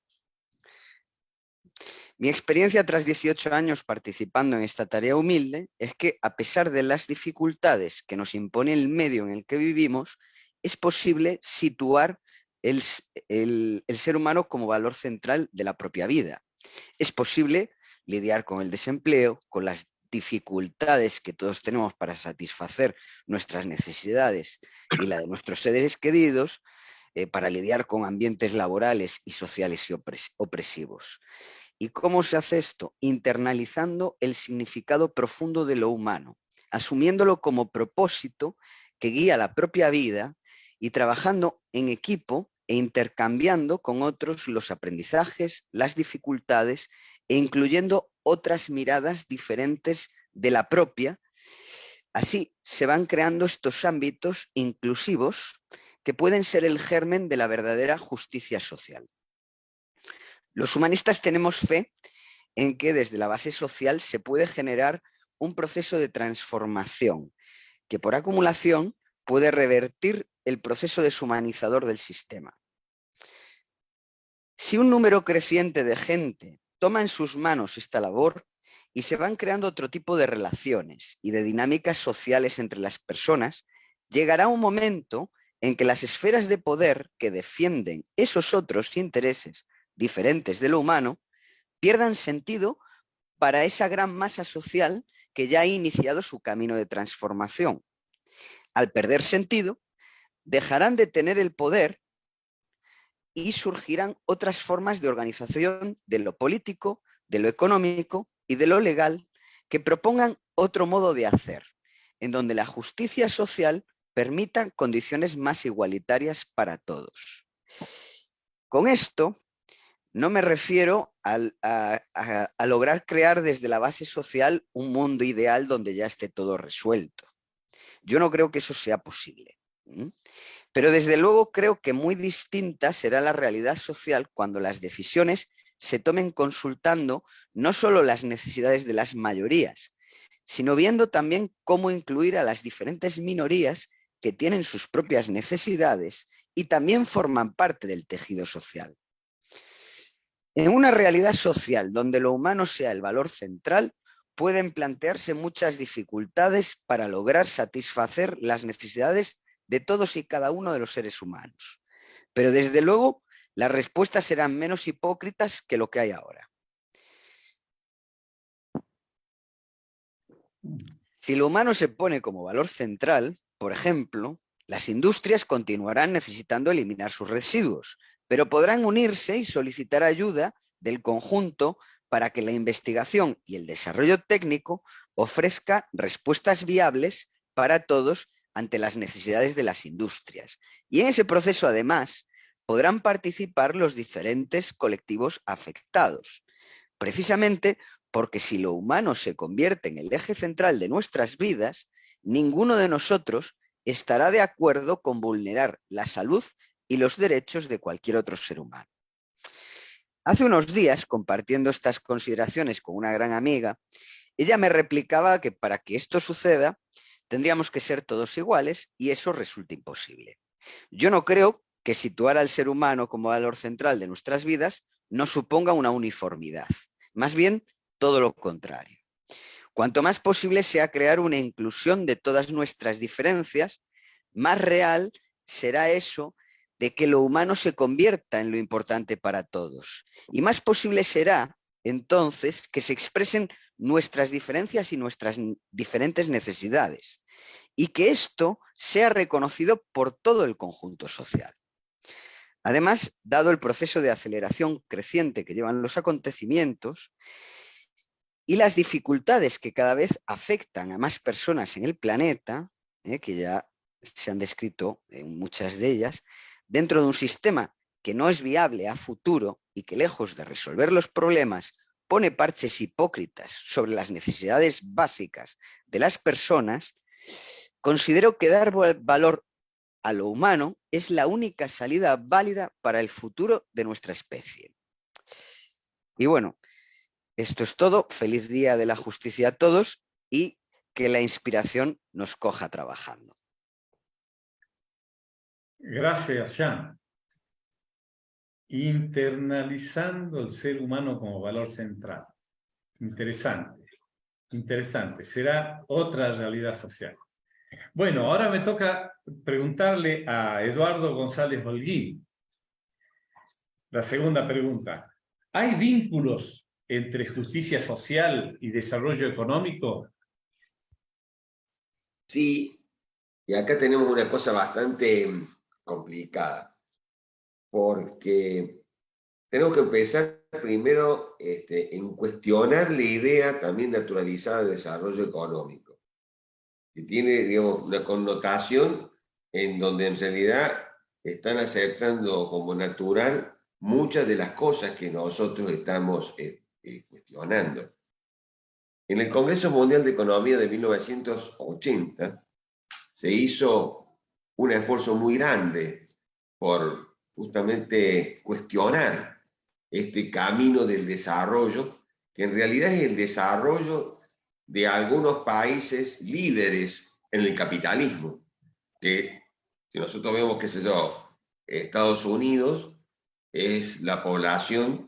Speaker 5: Mi experiencia tras 18 años participando en esta tarea humilde es que, a pesar de las dificultades que nos impone el medio en el que vivimos, es posible situar el ser humano como valor central de la propia vida. Es posible lidiar con el desempleo, con las dificultades que todos tenemos para satisfacer nuestras necesidades y la de nuestros seres queridos, para lidiar con ambientes laborales y sociales y opresivos. ¿Y cómo se hace esto? Internalizando el significado profundo de lo humano, asumiéndolo como propósito que guía la propia vida y trabajando en equipo e intercambiando con otros los aprendizajes, las dificultades e incluyendo otras miradas diferentes de la propia. Así se van creando estos ámbitos inclusivos que pueden ser el germen de la verdadera justicia social. Los humanistas tenemos fe en que desde la base social se puede generar un proceso de transformación que por acumulación puede revertir el proceso deshumanizador del sistema. Si un número creciente de gente toma en sus manos esta labor y se van creando otro tipo de relaciones y de dinámicas sociales entre las personas, llegará un momento en que las esferas de poder que defienden esos otros intereses diferentes de lo humano pierdan sentido para esa gran masa social que ya ha iniciado su camino de transformación. Al perder sentido, dejarán de tener el poder y surgirán otras formas de organización de lo político, de lo económico y de lo legal que propongan otro modo de hacer, en donde la justicia social permita condiciones más igualitarias para todos. Con esto no me refiero a lograr crear desde la base social un mundo ideal donde ya esté todo resuelto. Yo no creo que eso sea posible. Pero desde luego creo que muy distinta será la realidad social cuando las decisiones se tomen consultando no solo las necesidades de las mayorías, sino viendo también cómo incluir a las diferentes minorías que tienen sus propias necesidades y también forman parte del tejido social. En una realidad social donde lo humano sea el valor central, pueden plantearse muchas dificultades para lograr satisfacer las necesidades de todos y cada uno de los seres humanos. Pero desde luego, las respuestas serán menos hipócritas que lo que hay ahora. Si lo humano se pone como valor central, por ejemplo, las industrias continuarán necesitando eliminar sus residuos, pero podrán unirse y solicitar ayuda del conjunto para que la investigación y el desarrollo técnico ofrezca respuestas viables para todos ante las necesidades de las industrias. Y en ese proceso, además, podrán participar los diferentes colectivos afectados, precisamente porque si lo humano se convierte en el eje central de nuestras vidas, ninguno de nosotros estará de acuerdo con vulnerar la salud y los derechos de cualquier otro ser humano. Hace unos días, compartiendo estas consideraciones con una gran amiga, ella me replicaba que para que esto suceda tendríamos que ser todos iguales y eso resulta imposible. Yo no creo que situar al ser humano como valor central de nuestras vidas no suponga una uniformidad, más bien todo lo contrario. Cuanto más posible sea crear una inclusión de todas nuestras diferencias, más real será eso de que lo humano se convierta en lo importante para todos. Y más posible será, entonces, que se expresen nuestras diferencias y nuestras diferentes necesidades, y que esto sea reconocido por todo el conjunto social. Además, dado el proceso de aceleración creciente que llevan los acontecimientos y las dificultades que cada vez afectan a más personas en el planeta, que ya se han descrito en muchas de ellas, dentro de un sistema que no es viable a futuro y que lejos de resolver los problemas pone parches hipócritas sobre las necesidades básicas de las personas, considero que dar valor a lo humano es la única salida válida para el futuro de nuestra especie. Y bueno, esto es todo. Feliz Día de la Justicia a todos y que la inspiración nos coja trabajando.
Speaker 1: Gracias, Jean. Internalizando el ser humano como valor central. Interesante, interesante. Será otra realidad social. Bueno, ahora me toca preguntarle a Eduardo González Holguín. La segunda pregunta. ¿Hay vínculos entre justicia social y desarrollo económico?
Speaker 2: Sí, y acá tenemos una cosa bastante complicada, porque tenemos que empezar primero en cuestionar la idea también naturalizada de desarrollo económico, que tiene, digamos, una connotación en donde en realidad están aceptando como natural muchas de las cosas que nosotros estamos cuestionando. En el Congreso Mundial de Economía de 1980 se hizo un esfuerzo muy grande por justamente cuestionar este camino del desarrollo, que en realidad es el desarrollo de algunos países líderes en el capitalismo, que si nosotros vemos, qué sé yo, Estados Unidos es la población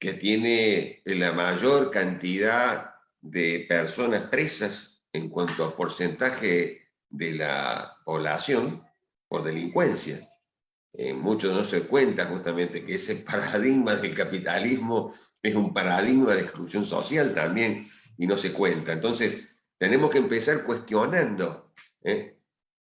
Speaker 2: que tiene la mayor cantidad de personas presas en cuanto a porcentaje de la población por delincuencia. Muchos no se cuenta justamente que ese paradigma del capitalismo es un paradigma de exclusión social también y no se cuenta. Entonces, tenemos que empezar cuestionando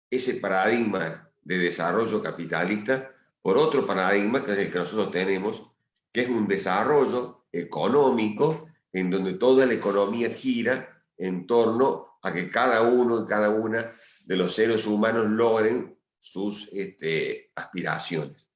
Speaker 2: ese paradigma de desarrollo capitalista por otro paradigma que es el que nosotros tenemos, que es un desarrollo económico en donde toda la economía gira en torno a que cada uno y cada una de los seres humanos logren sus aspiraciones.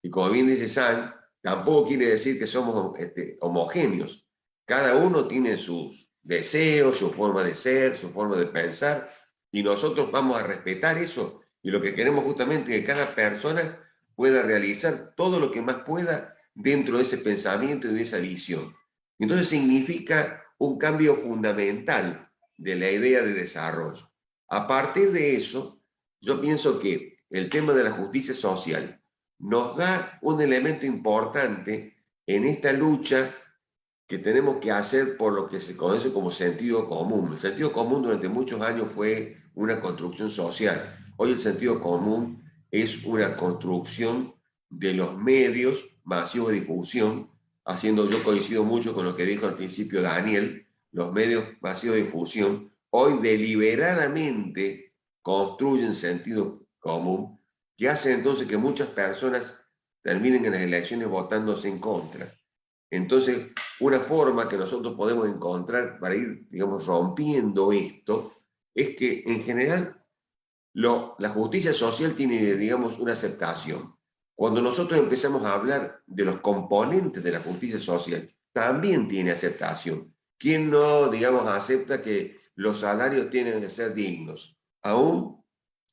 Speaker 2: Y como bien dice San, tampoco quiere decir que somos homogéneos. Cada uno tiene sus deseos, su forma de ser, su forma de pensar, y nosotros vamos a respetar eso. Y lo que queremos justamente es que cada persona pueda realizar todo lo que más pueda dentro de ese pensamiento y de esa visión. Entonces significa un cambio fundamental de la idea de desarrollo. A partir de eso, yo pienso que el tema de la justicia social nos da un elemento importante en esta lucha que tenemos que hacer por lo que se conoce como sentido común. El sentido común durante muchos años fue una construcción social. Hoy el sentido común es una construcción de los medios masivos de difusión, haciendo, yo coincido mucho con lo que dijo al principio Daniel, los medios masivos de difusión hoy deliberadamente construyen sentido común, que hace entonces que muchas personas terminen en las elecciones votándose en contra. Entonces, una forma que nosotros podemos encontrar para ir, digamos, rompiendo esto, es que en general la justicia social tiene, digamos, una aceptación. Cuando nosotros empezamos a hablar de los componentes de la justicia social, también tiene aceptación. ¿Quién no, digamos, acepta que los salarios tienen que ser dignos? Aún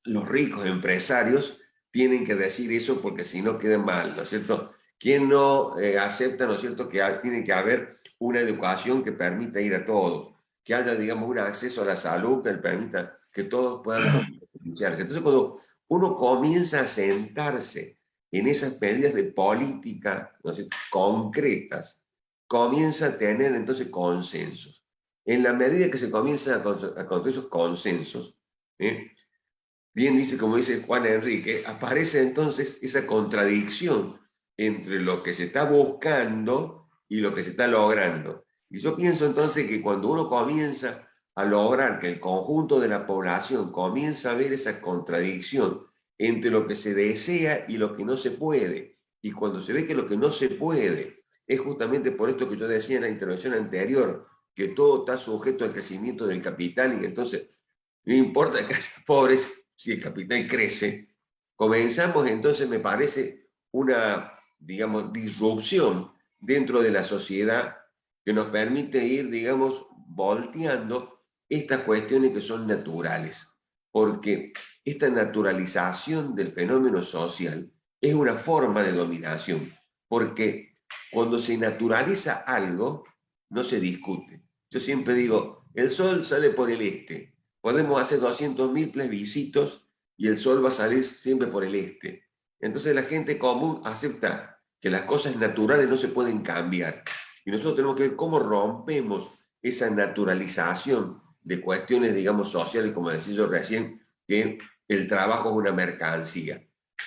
Speaker 2: los ricos empresarios tienen que decir eso porque si no quedan mal, ¿no es cierto? ¿Quién no acepta, ¿no es cierto?, que tiene que haber una educación que permita ir a todos, que haya, digamos, un acceso a la salud que permita que todos puedan beneficiarse? Entonces, cuando uno comienza a sentarse en esas medidas de política, ¿no es cierto?, concretas, comienza a tener entonces consensos. En la medida que se comienzan a construir esos consensos, bien dice, como dice Juan Enrique, aparece entonces esa contradicción entre lo que se está buscando y lo que se está logrando. Y yo pienso entonces que cuando uno comienza a lograr que el conjunto de la población comienza a ver esa contradicción entre lo que se desea y lo que no se puede, y cuando se ve que lo que no se puede es justamente por esto que yo decía en la intervención anterior, que todo está sujeto al crecimiento del capital y que entonces no importa que haya pobres si el capital crece, comenzamos entonces, me parece, una, digamos, disrupción dentro de la sociedad que nos permite ir, digamos, volteando estas cuestiones que son naturales, porque esta naturalización del fenómeno social es una forma de dominación, porque cuando se naturaliza algo, no se discute. Yo siempre digo, el sol sale por el este, podemos hacer 200.000 plebiscitos y el sol va a salir siempre por el este. Entonces la gente común acepta que las cosas naturales no se pueden cambiar. Y nosotros tenemos que ver cómo rompemos esa naturalización de cuestiones, digamos, sociales, como decía yo recién, que el trabajo es una mercancía.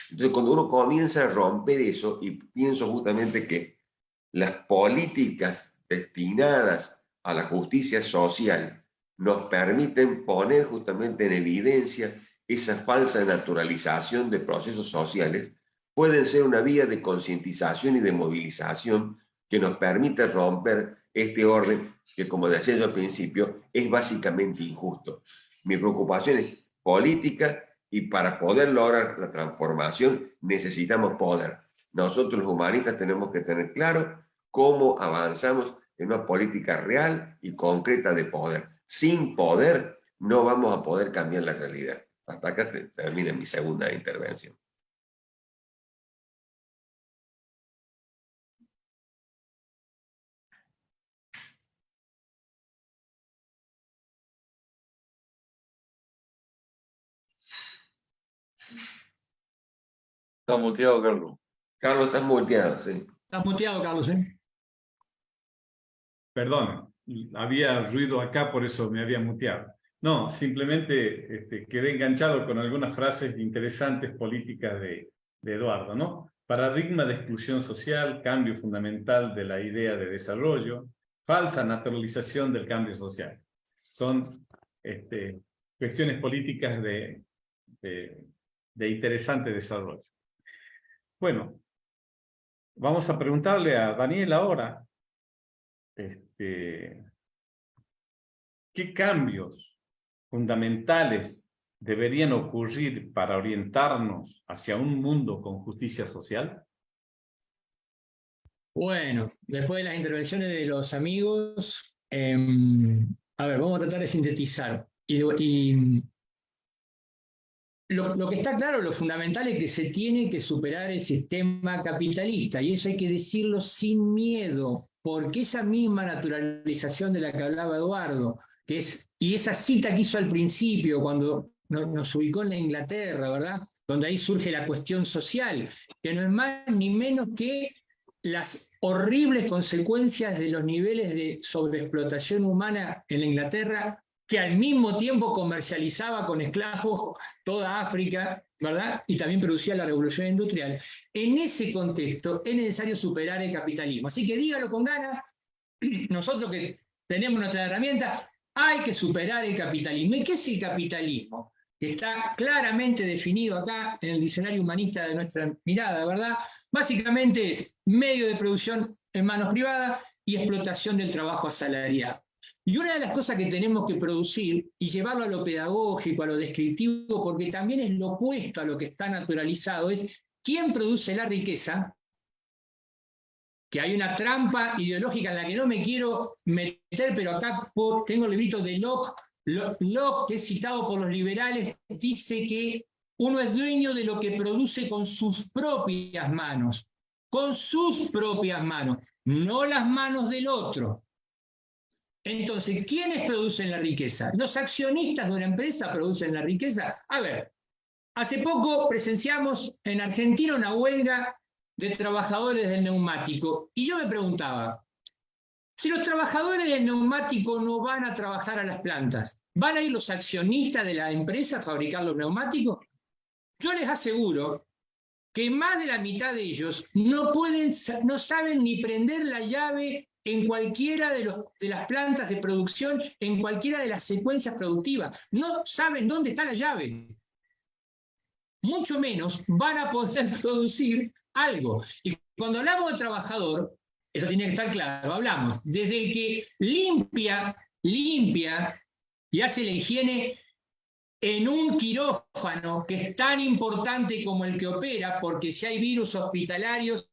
Speaker 2: Entonces, cuando uno comienza a romper eso, y pienso justamente que las políticas destinadas a la justicia social nos permiten poner justamente en evidencia esa falsa naturalización de procesos sociales, pueden ser una vía de concientización y de movilización que nos permite romper este orden que, como decía yo al principio, es básicamente injusto. Mi preocupación es política y para poder lograr la transformación necesitamos poder. Nosotros los humanistas tenemos que tener claro cómo avanzamos en una política real y concreta de poder. Sin poder no vamos a poder cambiar la realidad. Hasta acá termina mi segunda intervención.
Speaker 4: Está muteado, Carlos.
Speaker 2: Carlos, estás muteado, sí.
Speaker 3: Estás muteado, Carlos, ¿eh?
Speaker 1: Perdón, había ruido acá, por eso me había muteado. No, simplemente quedé enganchado con algunas frases interesantes políticas de Eduardo, ¿no? Paradigma de exclusión social, cambio fundamental de la idea de desarrollo, falsa naturalización del cambio social. Son cuestiones políticas de interesante desarrollo. Bueno, vamos a preguntarle a Daniel ahora, ¿qué cambios fundamentales deberían ocurrir para orientarnos hacia un mundo con justicia social?
Speaker 3: Bueno, después de las intervenciones de los amigos, a ver, vamos a tratar de sintetizar. Lo que está claro, lo fundamental es que se tiene que superar el sistema capitalista, y eso hay que decirlo sin miedo, porque esa misma naturalización de la que hablaba Eduardo, y esa cita que hizo al principio, cuando nos ubicó en la Inglaterra, ¿verdad? Donde ahí surge la cuestión social, que no es más ni menos que las horribles consecuencias de los niveles de sobreexplotación humana en la Inglaterra, que al mismo tiempo comercializaba con esclavos toda África, ¿verdad? Y también producía la revolución industrial. En ese contexto es necesario superar el capitalismo. Así que dígalo con ganas, nosotros que tenemos nuestra herramienta, hay que superar el capitalismo. ¿Y qué es el capitalismo? Que está claramente definido acá en el diccionario humanista de nuestra mirada, ¿verdad? Básicamente es medio de producción en manos privadas y explotación del trabajo asalariado. Y una de las cosas que tenemos que producir y llevarlo a lo pedagógico, a lo descriptivo, porque también es lo opuesto a lo que está naturalizado, es quién produce la riqueza, que hay una trampa ideológica en la que no me quiero meter, pero acá tengo el librito de Locke. Locke, que es citado por los liberales, dice que uno es dueño de lo que produce con sus propias manos, no las manos del otro. Entonces, ¿quiénes producen la riqueza? ¿Los accionistas de una empresa producen la riqueza? A ver, hace poco presenciamos en Argentina una huelga de trabajadores del neumático, y yo me preguntaba, si los trabajadores del neumático no van a trabajar a las plantas, ¿van a ir los accionistas de la empresa a fabricar los neumáticos? Yo les aseguro que más de la mitad de ellos no saben ni prender la llave en cualquiera de las plantas de producción, en cualquiera de las secuencias productivas. No saben dónde está la llave. Mucho menos van a poder producir algo. Y cuando hablamos de trabajador, eso tiene que estar claro, hablamos desde el que limpia y hace la higiene en un quirófano que es tan importante como el que opera, porque si hay virus hospitalarios,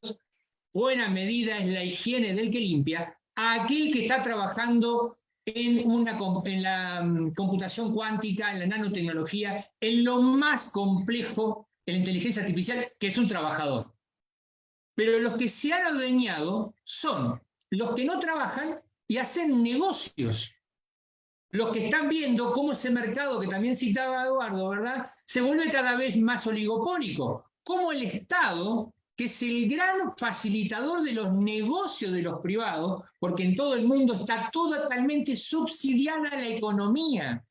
Speaker 3: buena medida es la higiene del que limpia, a aquel que está trabajando en la computación cuántica, en la nanotecnología, en lo más complejo, en la inteligencia artificial, que es un trabajador. Pero los que se han adueñado son los que no trabajan y hacen negocios. Los que están viendo cómo ese mercado, que también citaba Eduardo, ¿verdad?, se vuelve cada vez más oligopólico. Cómo el Estado, que es el gran facilitador de los negocios de los privados, porque en todo el mundo está totalmente subsidiada la economía.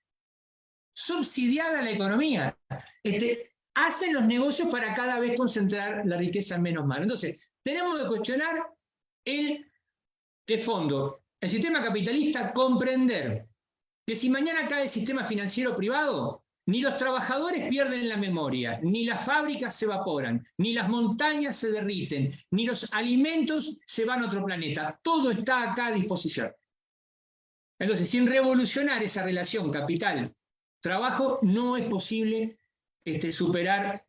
Speaker 3: Hacen los negocios para cada vez concentrar la riqueza en menos manos. Entonces, tenemos que cuestionar de fondo el sistema capitalista, comprender que si mañana cae el sistema financiero privado, ni los trabajadores pierden la memoria, ni las fábricas se evaporan, ni las montañas se derriten, ni los alimentos se van a otro planeta. Todo está acá a disposición. Entonces, sin revolucionar esa relación capital-trabajo, no es posible superar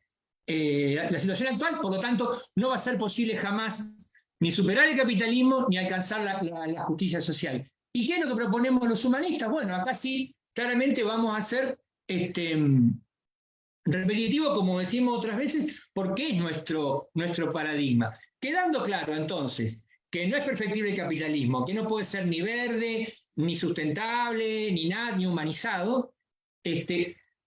Speaker 3: la situación actual. Por lo tanto, no va a ser posible jamás ni superar el capitalismo ni alcanzar la justicia social. ¿Y qué es lo que proponemos los humanistas? Bueno, acá sí, claramente vamos a ser repetitivo, como decimos otras veces, porque es nuestro paradigma. Quedando claro, entonces, que no es perfectible el capitalismo, que no puede ser ni verde, ni sustentable, ni nada, ni humanizado,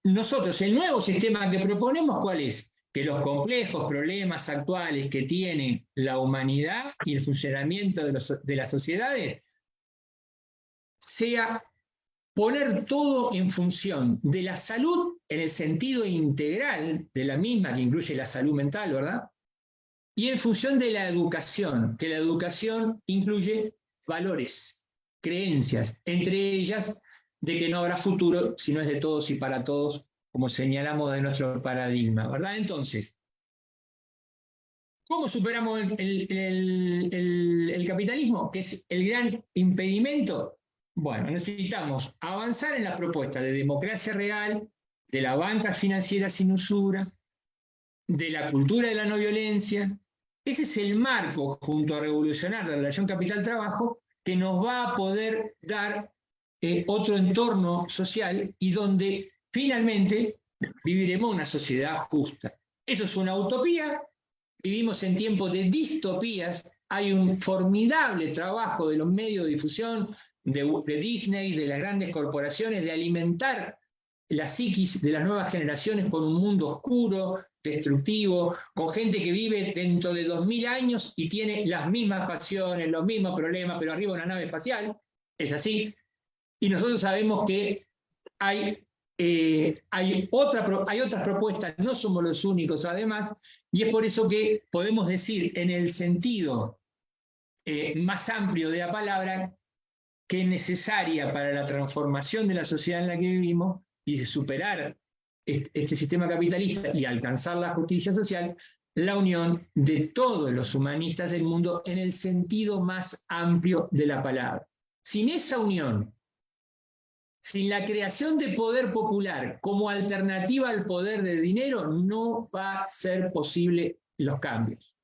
Speaker 3: nosotros, el nuevo sistema que proponemos, ¿cuál es? Que los complejos problemas actuales que tiene la humanidad y el funcionamiento de las sociedades sea poner todo en función de la salud en el sentido integral de la misma, que incluye la salud mental, ¿verdad? Y en función de la educación, que la educación incluye valores, creencias, entre ellas de que no habrá futuro si no es de todos y para todos, como señalamos de nuestro paradigma, ¿verdad? Entonces, ¿cómo superamos el capitalismo, que es el gran impedimento? Bueno, necesitamos avanzar en la propuesta de democracia real, de la banca financiera sin usura, de la cultura de la no violencia. Ese es el marco, junto a revolucionar la relación capital-trabajo, que nos va a poder dar otro entorno social y donde finalmente viviremos una sociedad justa. Eso es una utopía. Vivimos en tiempos de distopías, hay un formidable trabajo de los medios de difusión, de Disney, de las grandes corporaciones, de alimentar la psiquis de las nuevas generaciones con un mundo oscuro, destructivo, con gente que vive dentro de 2000 años y tiene las mismas pasiones, los mismos problemas, pero arriba de una nave espacial, es así. Y nosotros sabemos que hay otras propuestas, no somos los únicos además, y es por eso que podemos decir en el sentido más amplio de la palabra que es necesaria para la transformación de la sociedad en la que vivimos y de superar este sistema capitalista y alcanzar la justicia social, la unión de todos los humanistas del mundo en el sentido más amplio de la palabra. Sin esa unión, sin la creación de poder popular como alternativa al poder del dinero, no va a ser posible los cambios.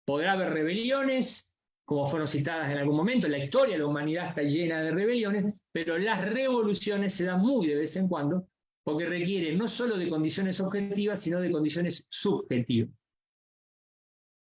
Speaker 3: Podrá haber rebeliones, como fueron citadas en algún momento, la historia de la humanidad está llena de rebeliones, pero las revoluciones se dan muy de vez en cuando, porque requieren no solo de condiciones objetivas, sino de condiciones subjetivas.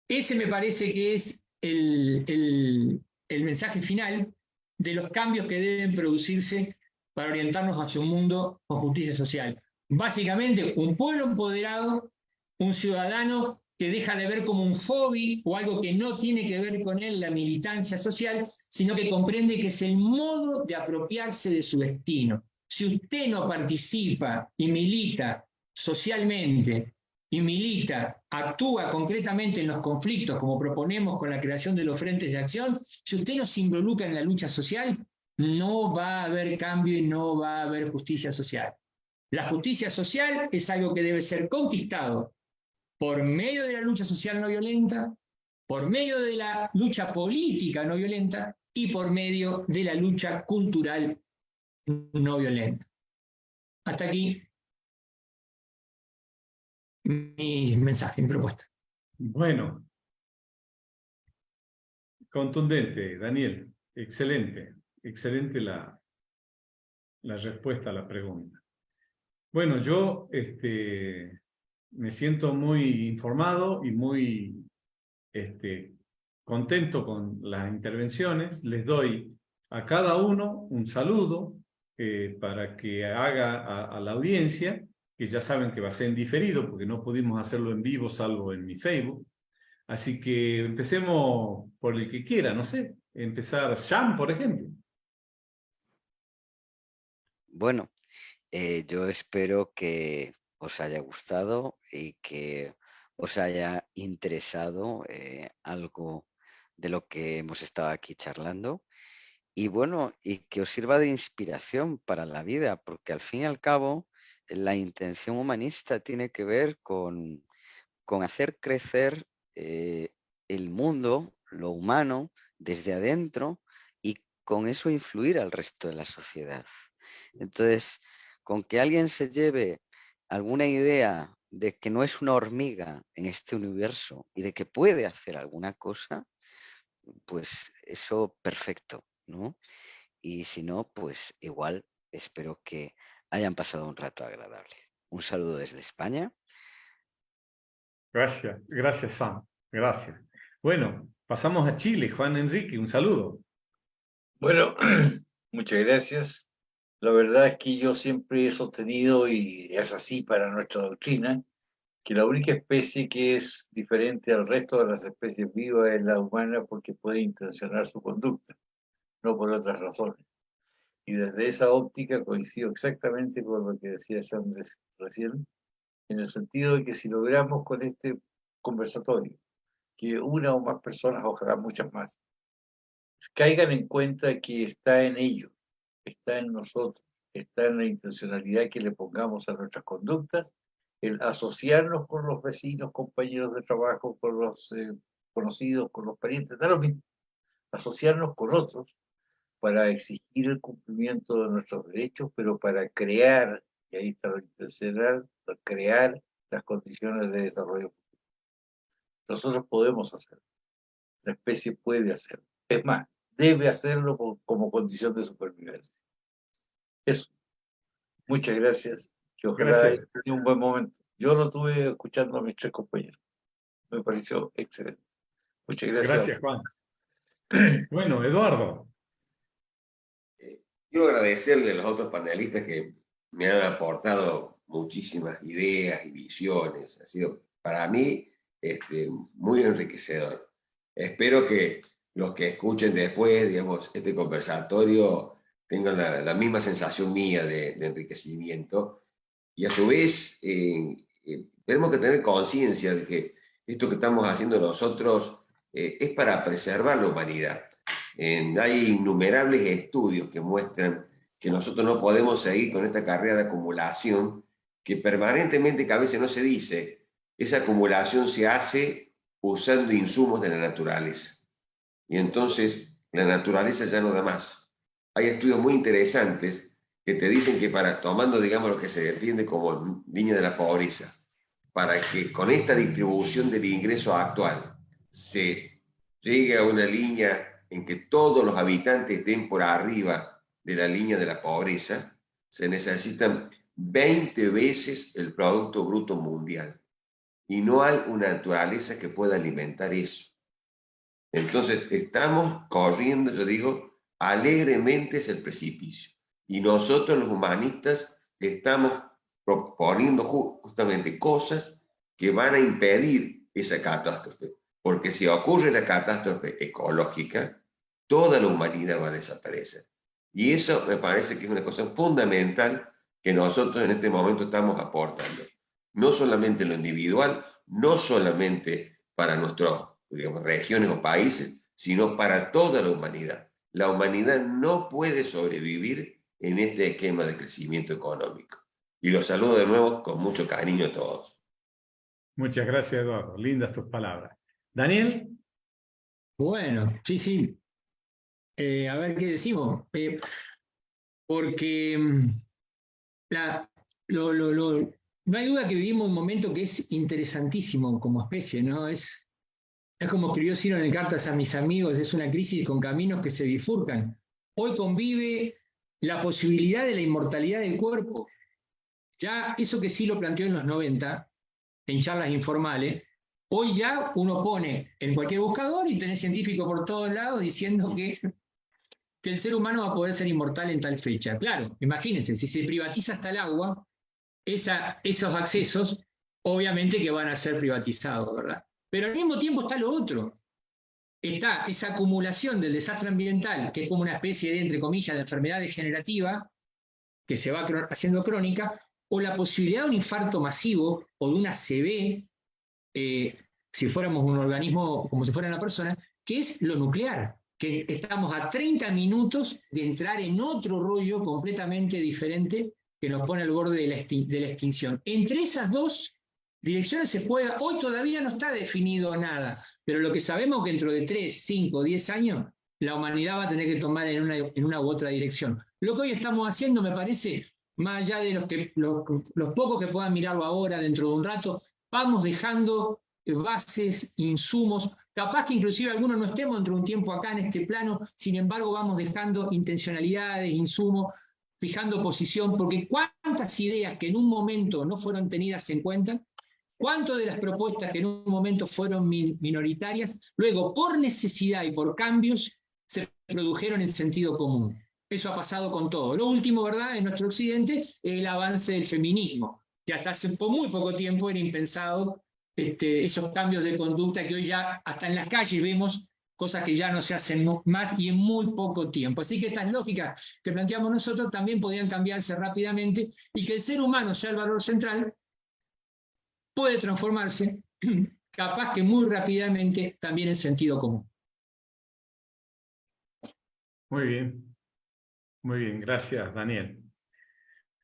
Speaker 3: Ese me parece que es el mensaje final de los cambios que deben producirse para orientarnos hacia un mundo con justicia social. Básicamente, un pueblo empoderado, un ciudadano que deja de ver como un hobby o algo que no tiene que ver con él la militancia social, sino que comprende que es el modo de apropiarse de su destino. Si usted no participa y milita socialmente, y milita, actúa concretamente en los conflictos, como proponemos con la creación de los frentes de acción, si usted no se involucra en la lucha social, no va a haber cambio y no va a haber justicia social. La justicia social es algo que debe ser conquistado por medio de la lucha social no violenta, por medio de la lucha política no violenta y por medio de la lucha cultural no violenta. Hasta aquí mi mensaje, mi propuesta.
Speaker 1: Bueno, contundente, Daniel. Excelente. Excelente la respuesta a la pregunta. Bueno, yo me siento muy informado y muy contento con las intervenciones. Les doy a cada uno un saludo para que haga a la audiencia, que ya saben que va a ser en diferido porque no pudimos hacerlo en vivo salvo en mi Facebook. Así que empecemos por el que quiera, no sé, empezar Sam, por ejemplo.
Speaker 5: Bueno, yo espero que os haya gustado y que os haya interesado algo de lo que hemos estado aquí charlando. Y bueno, y que os sirva de inspiración para la vida, porque al fin y al cabo la intención humanista tiene que ver con hacer crecer el mundo, lo humano, desde adentro y con eso influir al resto de la sociedad. Entonces, con que alguien se lleve alguna idea de que no es una hormiga en este universo y de que puede hacer alguna cosa, pues eso perfecto, ¿no? Y si no, pues igual espero que hayan pasado un rato agradable. Un saludo desde España.
Speaker 1: Gracias, gracias Sam, gracias. Bueno, pasamos a Chile. Juan Enrique, un saludo.
Speaker 4: Bueno, muchas gracias. La verdad es que yo siempre he sostenido, y es así para nuestra doctrina, que la única especie que es diferente al resto de las especies vivas es la humana porque puede intencionar su conducta, no por otras razones. Y desde esa óptica coincido exactamente con lo que decía Yandres recién, en el sentido de que si logramos con este conversatorio que una o más personas, ojalá muchas más, caigan en cuenta que está en ellos, está en nosotros, está en la intencionalidad que le pongamos a nuestras conductas, el asociarnos con los vecinos, compañeros de trabajo, con los conocidos, con los parientes, da lo mismo, asociarnos con otros para exigir el cumplimiento de nuestros derechos, pero para crear, y ahí está lo intencional, para crear las condiciones de desarrollo. Nosotros podemos hacerlo, la especie puede hacerlo. Es más, debe hacerlo como condición de supervivencia. Eso. Muchas gracias. Que ojalá haya tenido un buen momento. Yo lo tuve escuchando a mis 3 compañeros. Me pareció excelente. Muchas gracias.
Speaker 1: Gracias, Juan. Bueno, Eduardo.
Speaker 2: Quiero agradecerle a los otros panelistas que me han aportado muchísimas ideas y visiones. Ha sido para mí muy enriquecedor. Espero que los que escuchen después, digamos, este conversatorio tengan la misma sensación mía de enriquecimiento. Y a su vez, tenemos que tener conciencia de que esto que estamos haciendo nosotros es para preservar la humanidad. Hay innumerables estudios que muestran que nosotros no podemos seguir con esta carrera de acumulación que permanentemente, que a veces no se dice, esa acumulación se hace usando insumos de la naturaleza. Y entonces la naturaleza ya no da más. Hay estudios muy interesantes que te dicen que tomando, digamos, lo que se entiende como línea de la pobreza, para que con esta distribución del ingreso actual se llegue a una línea en que todos los habitantes estén por arriba de la línea de la pobreza, se necesitan 20 veces el Producto Bruto Mundial. Y no hay una naturaleza que pueda alimentar eso. Entonces, estamos corriendo, yo digo, alegremente hacia el precipicio. Y nosotros, los humanistas, estamos proponiendo justamente cosas que van a impedir esa catástrofe. Porque si ocurre la catástrofe ecológica, toda la humanidad va a desaparecer. Y eso me parece que es una cosa fundamental que nosotros en este momento estamos aportando. No solamente en lo individual, no solamente para nuestras, digamos, regiones o países, sino para toda la humanidad. La humanidad no puede sobrevivir en este esquema de crecimiento económico. Y los saludo de nuevo con mucho cariño a todos.
Speaker 1: Muchas gracias, Eduardo. Lindas tus palabras. Daniel.
Speaker 3: Bueno, sí. A ver qué decimos. Porque no hay duda que vivimos un momento que es interesantísimo como especie, ¿no? Es como escribió Ciro en Cartas a mis amigos, es una crisis con caminos que se bifurcan. Hoy convive la posibilidad de la inmortalidad del cuerpo. Ya eso que sí lo planteó en los 90, en charlas informales, hoy ya uno pone en cualquier buscador y tenés científicos por todos lados diciendo que el ser humano va a poder ser inmortal en tal fecha. Claro, imagínense, si se privatiza hasta el agua, esos accesos obviamente que van a ser privatizados, ¿verdad? Pero al mismo tiempo está lo otro. Está esa acumulación del desastre ambiental, que es como una especie de, entre comillas, de enfermedad degenerativa, que se va haciendo crónica, o la posibilidad de un infarto masivo o de una ACV, si fuéramos un organismo como si fuera una persona, que es lo nuclear, que estamos a 30 minutos de entrar en otro rollo completamente diferente que nos pone al borde de la extinción. Entre esas dos direcciones se juega, hoy todavía no está definido nada, pero lo que sabemos es que dentro de 3, 5, 10 años, la humanidad va a tener que tomar en una u otra dirección. Lo que hoy estamos haciendo, me parece, más allá de los pocos que puedan mirarlo ahora, dentro de un rato, vamos dejando bases, insumos, capaz que inclusive algunos no estemos dentro de un tiempo acá en este plano, sin embargo vamos dejando intencionalidades, insumos, fijando posición, porque cuántas ideas que en un momento no fueron tenidas en cuenta, cuántas de las propuestas que en un momento fueron minoritarias, luego por necesidad y por cambios se produjeron en sentido común. Eso ha pasado con todo. Lo último, ¿verdad?, en nuestro occidente, el avance del feminismo, que hasta hace muy poco tiempo era impensado esos cambios de conducta que hoy ya hasta en las calles vemos cosas que ya no se hacen más y en muy poco tiempo. Así que estas lógicas que planteamos nosotros también podían cambiarse rápidamente y que el ser humano sea el valor central puede transformarse, capaz que muy rápidamente, también en sentido común.
Speaker 1: Muy bien, gracias Daniel.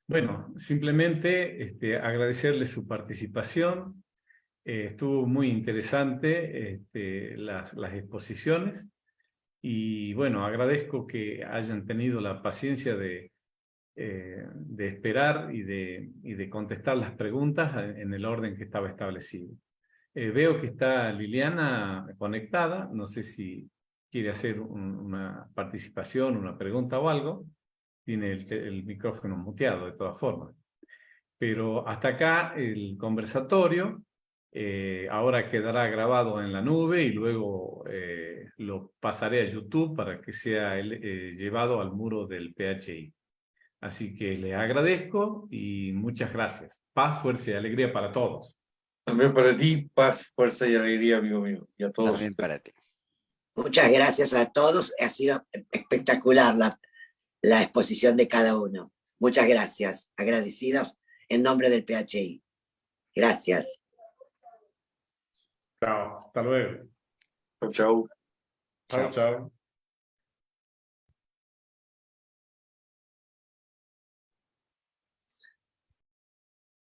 Speaker 1: Bueno, simplemente agradecerle su participación. Estuvo muy interesante las exposiciones y bueno, agradezco que hayan tenido la paciencia de esperar y de contestar las preguntas en el orden que estaba establecido. Veo que está Liliana conectada, no sé si quiere hacer una participación, una pregunta o algo. Tiene el micrófono muteado de todas formas. Pero hasta acá el conversatorio. Ahora quedará grabado en la nube y luego lo pasaré a YouTube para que sea llevado al muro del PHI. Así que les agradezco y muchas gracias. Paz, fuerza y alegría para todos.
Speaker 4: También para ti, paz, fuerza y alegría, amigo mío, y a todos.
Speaker 5: También para ti.
Speaker 6: Muchas gracias a todos. Ha sido espectacular la exposición de cada uno. Muchas gracias. Agradecidos en nombre del PHI. Gracias.
Speaker 1: Chao, hasta luego.
Speaker 4: Chao.
Speaker 1: Chao, chao.